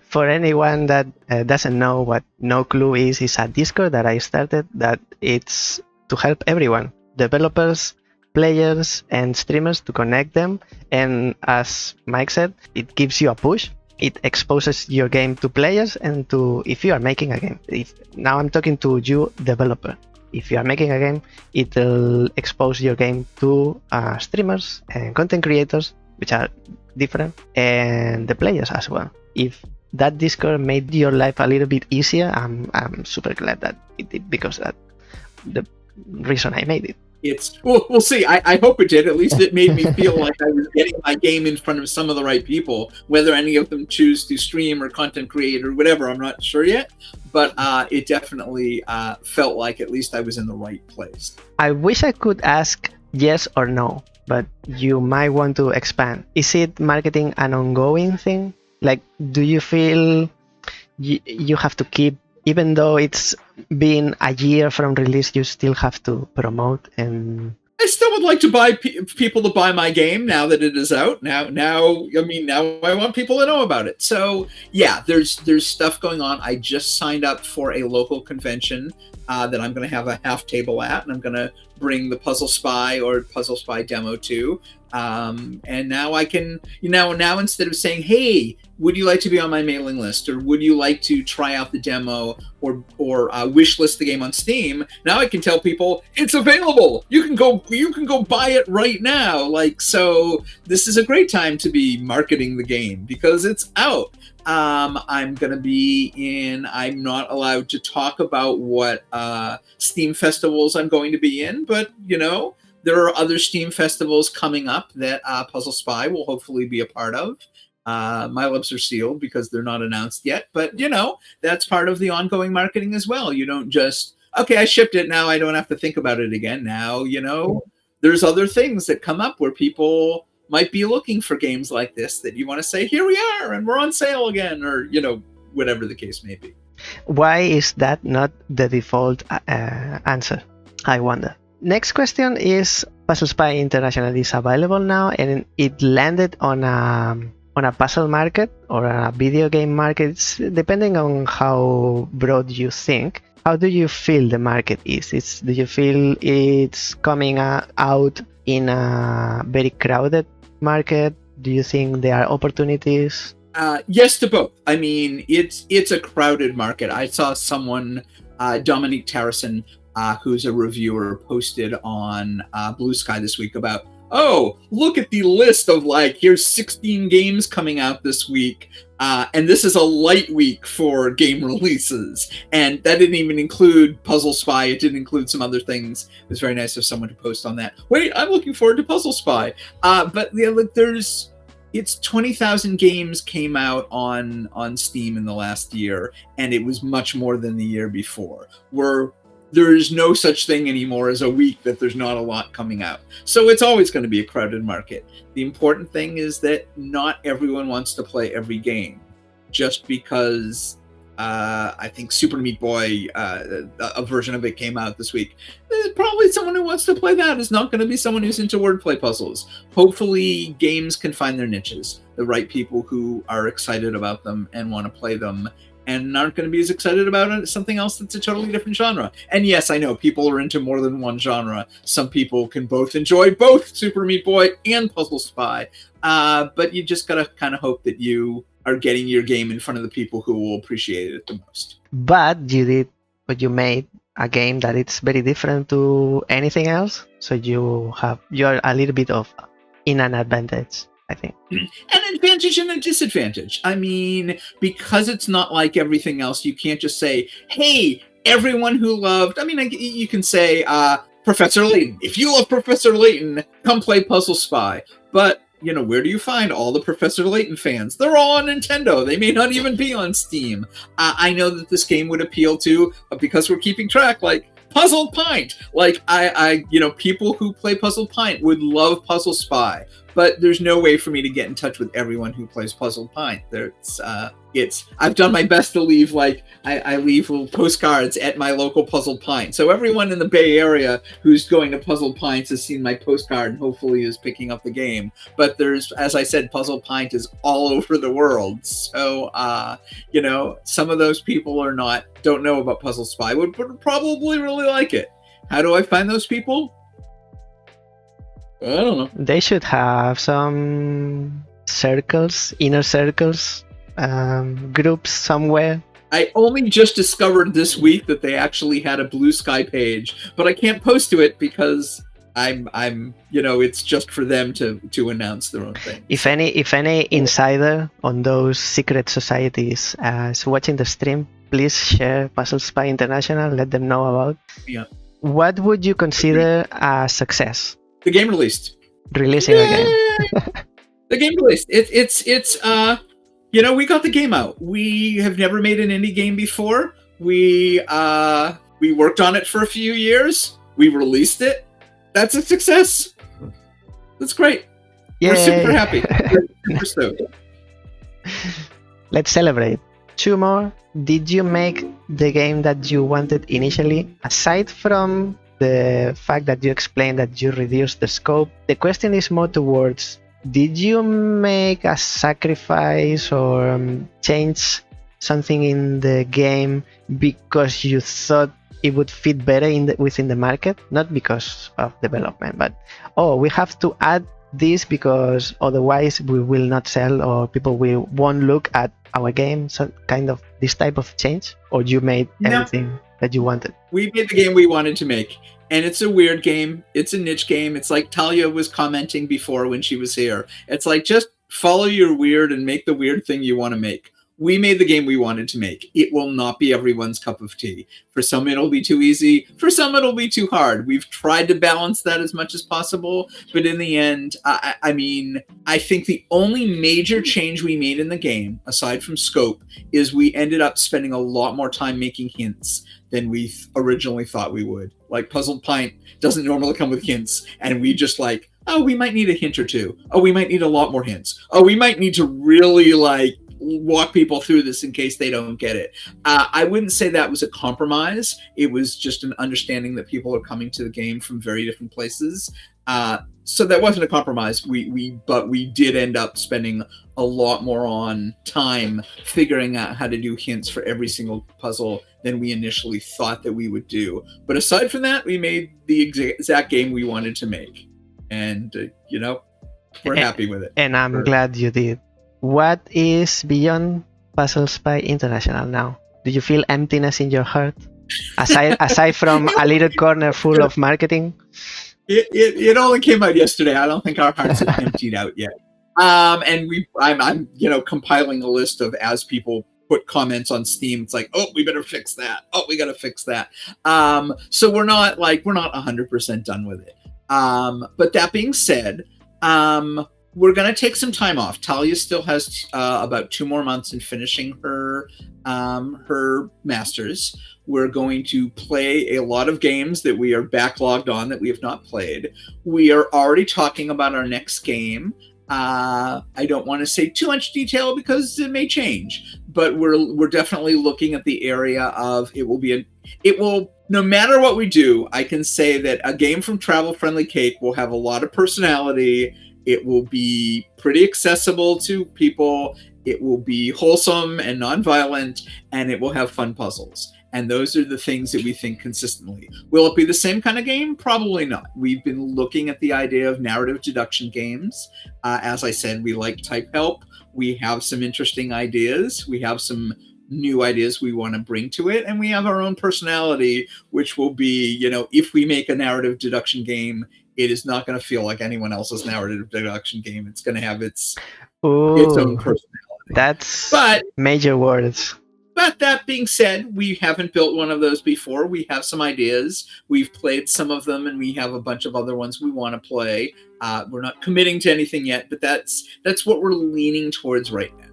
For anyone that doesn't know what No Clue is a Discord that I started that it's to help everyone, developers, players, and streamers, to connect them. And as Mike said, it gives you a push. It exposes your game to players and to, if you are making a game. Now I'm talking to you, developer. If you are making a game, it will expose your game to streamers and content creators, which are different, and the players as well. If that Discord made your life a little bit easier, I'm super glad that it did, because that's the reason I made it. We'll see. I hope it did. At least it made me feel like I was getting my game in front of some of the right people. Whether any of them choose to stream or content create or whatever, I'm not sure yet. But it definitely felt like at least I was in the right place. I wish I could ask yes or no, but you might want to expand. Is it marketing an ongoing thing? Like, do you feel you have to keep, even though it's been a year from release, you still have to promote? And I still would like to buy people to buy my game now that it is out. Now I want people to know about it. So yeah, there's stuff going on. I just signed up for a local convention that I'm going to have a half table at, and I'm going to bring the Puzzle Spy or Puzzle Spy demo to. And now I can, now instead of saying, hey, would you like to be on my mailing list, or would you like to try out the demo, or wish list the game on Steam? Now I can tell people it's available. You can go buy it right now. Like, so this is a great time to be marketing the game because it's out. I'm not allowed to talk about what Steam festivals I'm going to be in, but there are other Steam festivals coming up that Puzzle Spy will hopefully be a part of. My lips are sealed because they're not announced yet, but that's part of the ongoing marketing as well. You don't just, okay, I shipped it, now I don't have to think about it again. Now, there's other things that come up where people might be looking for games like this that you want to say, here we are, and we're on sale again, or, whatever the case may be. Why is that not the default answer, I wonder? Next question is, Puzzle Spy International is available now, and it landed on a puzzle market or a video game market. It's depending on how broad you think. How do you feel the market is? Do you feel it's coming out in a very crowded market? Do you think there are opportunities? Yes to both. I mean, it's a crowded market. I saw someone, Dominique Tarrison, who's a reviewer, posted on Blue Sky this week about, oh, look at the list of here's 16 games coming out this week. And this is a light week for game releases. And that didn't even include Puzzle Spy. It didn't include some other things. It was very nice of someone to post on that. Wait, I'm looking forward to Puzzle Spy. But it's 20,000 games came out on Steam in the last year, and it was much more than the year before. There is no such thing anymore as a week that there's not a lot coming out. So it's always going to be a crowded market. The important thing is that not everyone wants to play every game. Just because I think Super Meat Boy, a version of it came out this week, probably someone who wants to play that is not going to be someone who's into wordplay puzzles. Hopefully games can find their niches, the right people who are excited about them and want to play them, and aren't going to be as excited about something else that's a totally different genre. And yes, I know people are into more than one genre. Some people can both enjoy both Super Meat Boy and Puzzle Spy. But you just got to kind of hope that you are getting your game in front of the people who will appreciate it the most. But you made a game that it's very different to anything else. So you're a little bit in an advantage, I think. An advantage and a disadvantage. I mean, because it's not like everything else, you can't just say, hey, everyone who loved... I mean, you can say, Professor Layton. If you love Professor Layton, come play Puzzle Spy. But, where do you find all the Professor Layton fans? They're all on Nintendo. They may not even be on Steam. I know that this game would appeal to, because we're keeping track, Puzzle Pint. People who play Puzzle Pint would love Puzzle Spy. But there's no way for me to get in touch with everyone who plays Puzzle Pint. I've done my best to leave, I leave little postcards at my local Puzzle Pint. So everyone in the Bay Area who's going to Puzzle Pint has seen my postcard and hopefully is picking up the game. But there's, as I said, Puzzle Pint is all over the world. So, some of those people don't know about Puzzle Spy, would probably really like it. How do I find those people? I don't know. They should have some inner circles, groups somewhere. I only just discovered this week that they actually had a Blue Sky page, but I can't post to it because I'm it's just for them to announce their own thing. If any insider on those secret societies is watching the stream, please share Puzzle Spy International. Let them know about. Yeah. what would you consider a success? The game released. Releasing a game. The game released. It's we got the game out. We have never made an indie game before. We worked on it for a few years. We released it. That's a success. That's great. Yay. We're super happy. We're super stoked. Let's celebrate. 2 more. Did you make the game that you wanted initially? Aside from the fact that you explained that you reduced the scope, the question is more towards, did you make a sacrifice or change something in the game because you thought it would fit better within the market? Not because of development, but we have to add this because otherwise we will not sell or people won't look at our game. So kind of this type of change, or you made everything that you wanted? We made the game we wanted to make, and it's a weird game. It's a niche game. It's like Talia was commenting before when she was here. It's like, just follow your weird and make the weird thing you want to make. We made the game we wanted to make. It will not be everyone's cup of tea. For some, it'll be too easy. For some, it'll be too hard. We've tried to balance that as much as possible. But in the end, I think the only major change we made in the game, aside from scope, is we ended up spending a lot more time making hints than we originally thought we would. Like Puzzle Pint doesn't normally come with hints. And we just like, oh, we might need a hint or two. Oh, we might need a lot more hints. Oh, we might need to really walk people through this in case they don't get it. I wouldn't say that was a compromise. It was just an understanding that people are coming to the game from very different places. So that wasn't a compromise. But we did end up spending a lot more on time figuring out how to do hints for every single puzzle than we initially thought that we would do. But aside from that, we made the exact game we wanted to make. And, we're happy with it. And I'm glad you did. What is beyond Puzzles by International now? Do you feel emptiness in your heart? Aside from a little corner full of marketing? It only came out yesterday. I don't think our hearts have emptied out yet. And I'm compiling a list of, as people put comments on Steam, it's like, oh, we better fix that. Oh, we gotta fix that. So we're not 100% done with it. But that being said, we're going to take some time off. Talia still has about 2 more months in finishing her master's. We're going to play a lot of games that we are backlogged on that we have not played. We are already talking about our next game. I don't want to say too much detail because it may change, but we're definitely looking at the area of no matter what we do, I can say that a game from Travel Friendly Cake will have a lot of personality. It will be pretty accessible to people. It will be wholesome and non-violent, and it will have fun puzzles. And those are the things that we think consistently. Will it be the same kind of game? Probably not. We've been looking at the idea of narrative deduction games. As I said, we like type help. We have some interesting ideas. We have some new ideas we want to bring to it. And we have our own personality, which will be, if we make a narrative deduction game, it is not going to feel like anyone else's narrative deduction game. It's going to have its own personality. That's major words. But that being said, we haven't built one of those before. We have some ideas. We've played some of them, and we have a bunch of other ones we want to play. We're not committing to anything yet, but that's what we're leaning towards right now.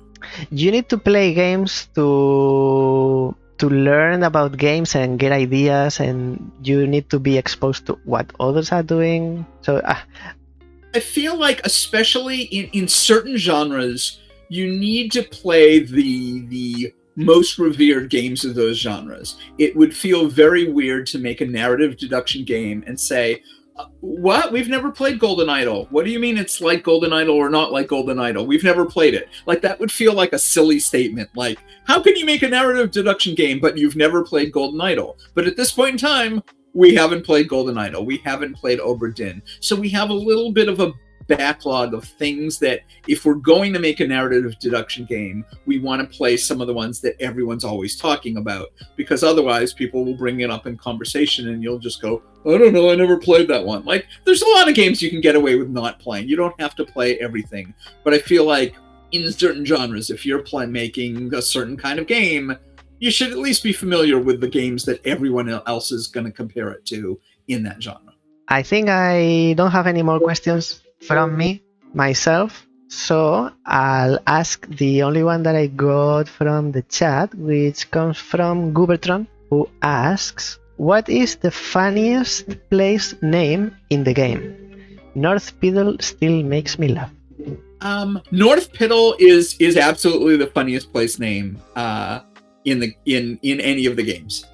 You need to play games to learn about games and get ideas, and you need to be exposed to what others are doing. So I feel like, especially in certain genres, you need to play the most revered games of those genres. It would feel very weird to make a narrative deduction game and say, what? We've never played Golden Idol. What do you mean it's like Golden Idol or not like Golden Idol? We've never played it. Like, that would feel like a silly statement. Like, how can you make a narrative deduction game, but you've never played Golden Idol? But at this point in time, we haven't played Golden Idol. We haven't played Obra Dinn. So we have a little bit of a backlog of things that, if we're going to make a narrative deduction game, we want to play some of the ones that everyone's always talking about, because otherwise people will bring it up in conversation and you'll just go, I don't know, I never played that one. Like, there's a lot of games you can get away with not playing. You don't have to play everything. But I feel like in certain genres, if you're making a certain kind of game, you should at least be familiar with the games that everyone else is going to compare it to in that genre. I think I don't have any more questions from me myself, so I'll ask the only one that I got from the chat, which comes from 𝗣𝘂𝘇𝗶𝗵, who asks, what is the funniest place name in the game? 𝗏𝘃𝗍 still makes me laugh. 𝗏𝘃𝗍 is absolutely the funniest place name in any of the games.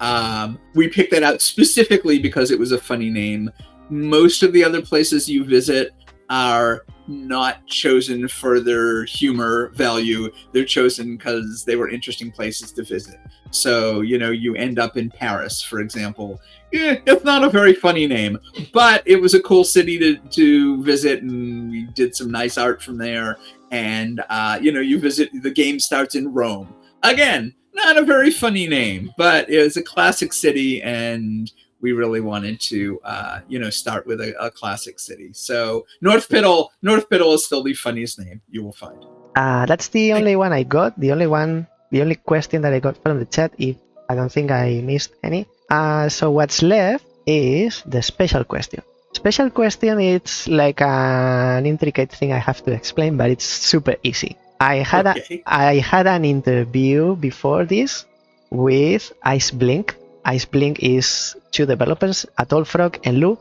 We picked that out specifically because it was a funny name. Most of the other places you visit are not chosen for their humor value. They're chosen because they were interesting places to visit. So, you end up in Paris, for example. It's not a very funny name, but it was a cool city to visit, and we did some nice art from there. And, you visit, the game starts in Rome. Again, not a very funny name, but it was a classic city, and we really wanted to, start with a classic city. So 𝗏𝘃𝗍 is still the funniest name you will find. That's the only one I got. The only question that I got from the chat. If I don't think I missed any. So what's left is the special question. Special question, it's like an intricate thing I have to explain, but it's super easy. I had an interview before this with 𝗲𝘃𝗍𝗶. 𝗲𝘃𝗍𝗶 is two developers, 𝗏𝗏𝗏 and 𝗏𝘃𝗍,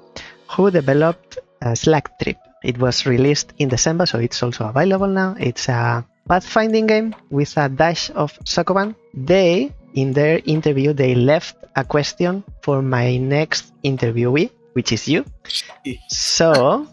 who developed Slugtrip. It was released in December, so it's also available now. It's a pathfinding game with a dash of Sokoban. In their interview, they left a question for my next interviewee, which is you. So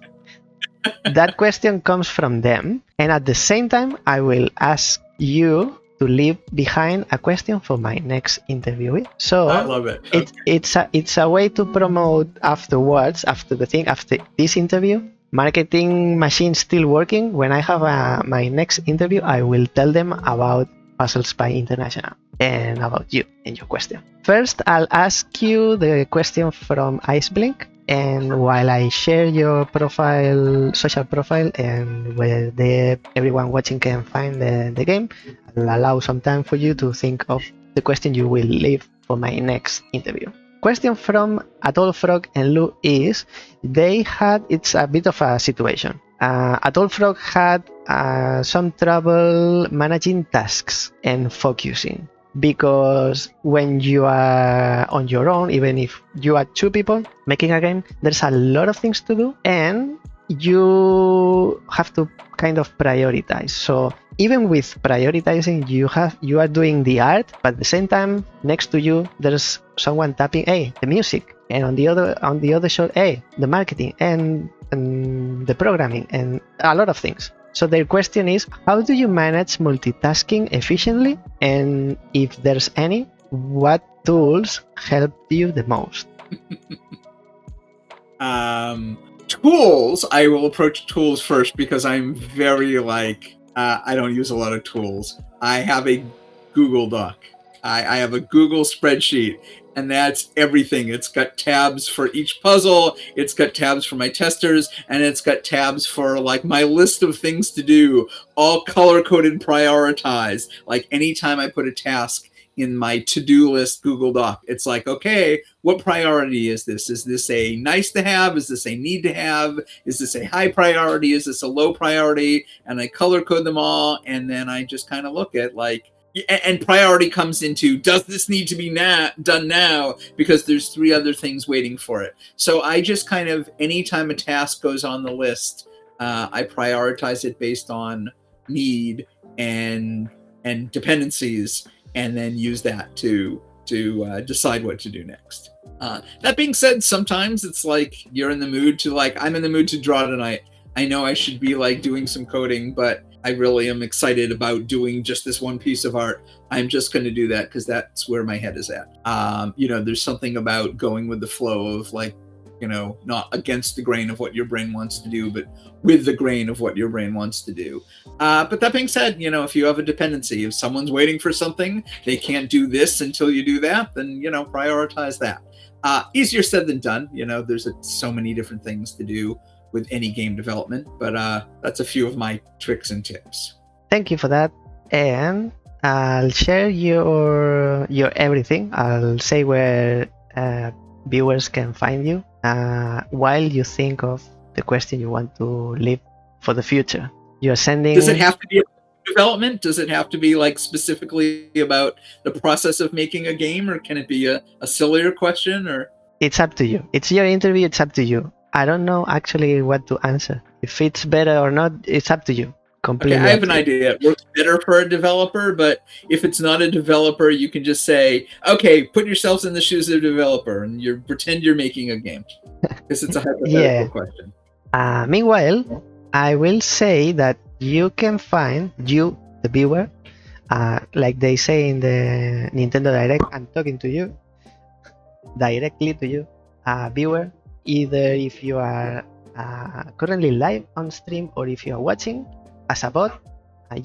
that question comes from them, and at the same time, I will ask you to leave behind a question for my next interviewee. So I love it. Okay. It's a way to promote afterwards, after this interview. Marketing machine still working. When I have my next interview, I will tell them about Puzzle Spy International and about you and your question. First, I'll ask you the question from 𝗲𝘃𝗍𝗶, and while I share your profile, social profile, and where everyone watching can find the game, I'll allow some time for you to think of the question you will leave for my next interview. Question from 𝗏𝗏𝗏 and 𝗏𝘃𝗍 is, it's a bit of a situation. 𝗏𝗏𝗏 had some trouble managing tasks and focusing, because when you are on your own, even if you are two people making a game, there's a lot of things to do and you have to kind of prioritize. So even with prioritizing, you are doing the art, but at the same time, next to you, there's someone tapping, the music, and on the other shot, the marketing and the programming and a lot of things. So their question is, how do you manage multitasking efficiently? And if there's any, what tools help you the most? Tools, I will approach tools first because I'm very I don't use a lot of tools. I have a Google Doc. I have a Google spreadsheet, and that's everything. It's got tabs for each puzzle, it's got tabs for my testers, and it's got tabs for my list of things to do, all color-coded, prioritized. Anytime I put a task in my to-do list Google Doc, it's okay, what priority is this? Is this a nice to have? Is this a need to have? Is this a high priority? Is this a low priority? And I color code them all, and then I just kind of look at and priority comes into, does this need to be done now? Because there's 3 other things waiting for it. So I just kind of, anytime a task goes on the list, I prioritize it based on need and dependencies, and then use that to decide what to do next. That being said, sometimes it's you're in the mood to I'm in the mood to draw tonight. I know I should be doing some coding, but I really am excited about doing just this one piece of art. I'm just going to do that because that's where my head is at. There's something about going with the flow of not against the grain of what your brain wants to do, but with the grain of what your brain wants to do. But that being said, if you have a dependency, if someone's waiting for something, they can't do this until you do that, then, prioritize that. Easier said than done. There's so many different things to do with any game development, but that's a few of my tricks and tips. Thank you for that. And I'll share your everything. I'll say where viewers can find you while you think of the question you want to leave for the future. You're sending. Does it have to be development? Does it have to be like specifically about the process of making a game, or can it be a sillier question? Or it's up to you. It's your interview. It's up to you. I don't know actually what to answer. If it's better or not, it's up to you. Completely. Okay, I have an idea. It works better for a developer, but if it's not a developer, you can just say, okay, put yourselves in the shoes of a developer and you pretend you're making a game. Because it's a hypothetical question. Meanwhile, I will say that you can find, you, the viewer, like they say in the Nintendo Direct, I'm talking to you, directly to you, viewer, either if you are currently live on stream or if you are watching as a bot,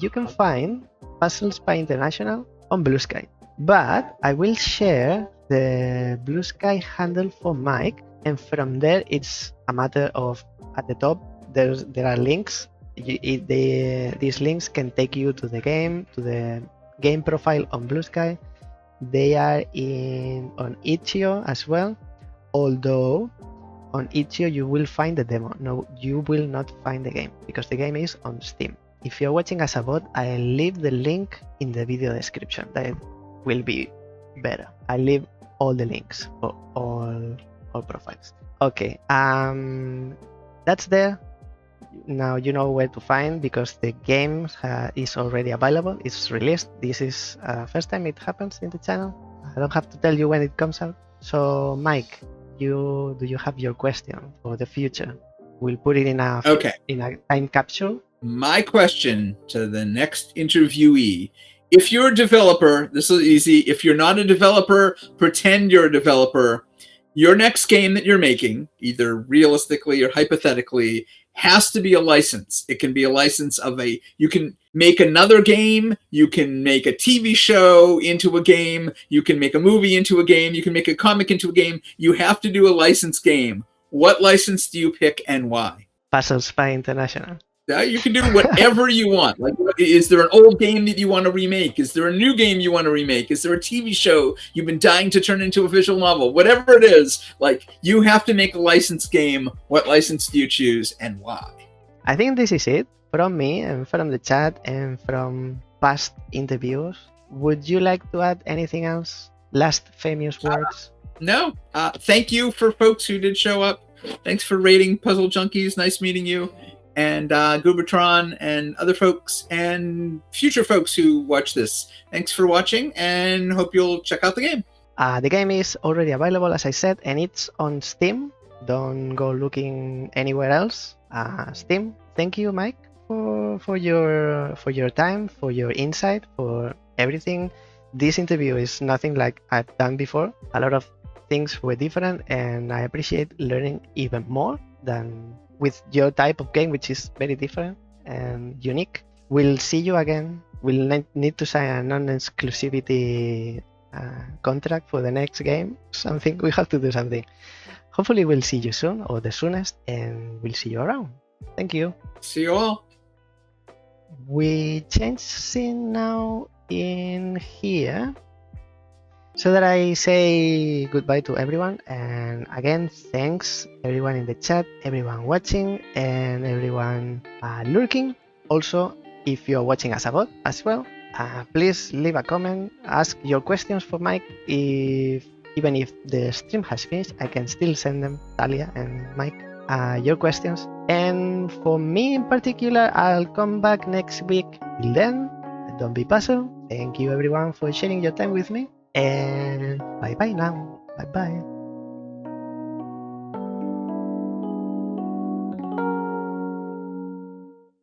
you can find Puzzles by International on Blue Sky. But I will share the Blue Sky handle for Mike, and from there it's a matter of, at the top there are links. These links can take you to the game profile on Blue Sky. They are on itch.io as well, although on itch.io you will find the demo. No, you will not find the game because the game is on Steam. If you're watching as a bot, I'll leave the link in the video description. That will be better. I'll leave all the links for all profiles. Okay, that's there. Now you know where to find, because the game is already available. It's released. This is first time it happens in the channel. I don't have to tell you when it comes out. So Mike, do you have your question for the future? We'll put it in a time capsule. My question to the next interviewee: if you're a developer, this is easy. If you're not a developer, pretend you're a developer. Your next game that you're making, either realistically or hypothetically, has to be a license. It can be a license of you can make another game, you can make a TV show into a game, you can make a movie into a game, you can make a comic into a game. You have to do a licensed game. What license do you pick and why? Puzzles by International. You can do whatever you want. Like, is there an old game that you want to remake? Is there a new game you want to remake? Is there a TV show you've been dying to turn into a visual novel? Whatever it is, like, you have to make a licensed game. What license do you choose and why? I think this is it from me and from the chat and from past interviews. Would you like to add anything else? Last famous words? No. Thank you for folks who did show up. Thanks for rating Puzzle Junkies. Nice meeting you. And 𝗣𝘂𝘇𝗶𝗏 and other folks and future folks who watch this. Thanks for watching, and hope you'll check out the game. The game is already available, as I said, and it's on Steam. Don't go looking anywhere else. Steam. Thank you, Mike, for your time, for your insight, for everything. This interview is nothing like I've done before. A lot of things were different, and I appreciate learning even more than with your type of game, which is very different and unique. We'll see you again. We'll need to sign a non-exclusivity contract for the next game. Something, we have to do something. Hopefully we'll see you soon, or the soonest, and we'll see you around. Thank you. See you all. We change scene now in here, so that I say goodbye to everyone, and again, thanks everyone in the chat, everyone watching, and everyone lurking. Also, if you're watching as a bot as well, please leave a comment, ask your questions for Mike. Even if the stream has finished, I can still send them, Talia and Mike, your questions. And for me in particular, I'll come back next week. Till then, don't be puzzled. Thank you everyone for sharing your time with me. And bye bye now. Bye bye.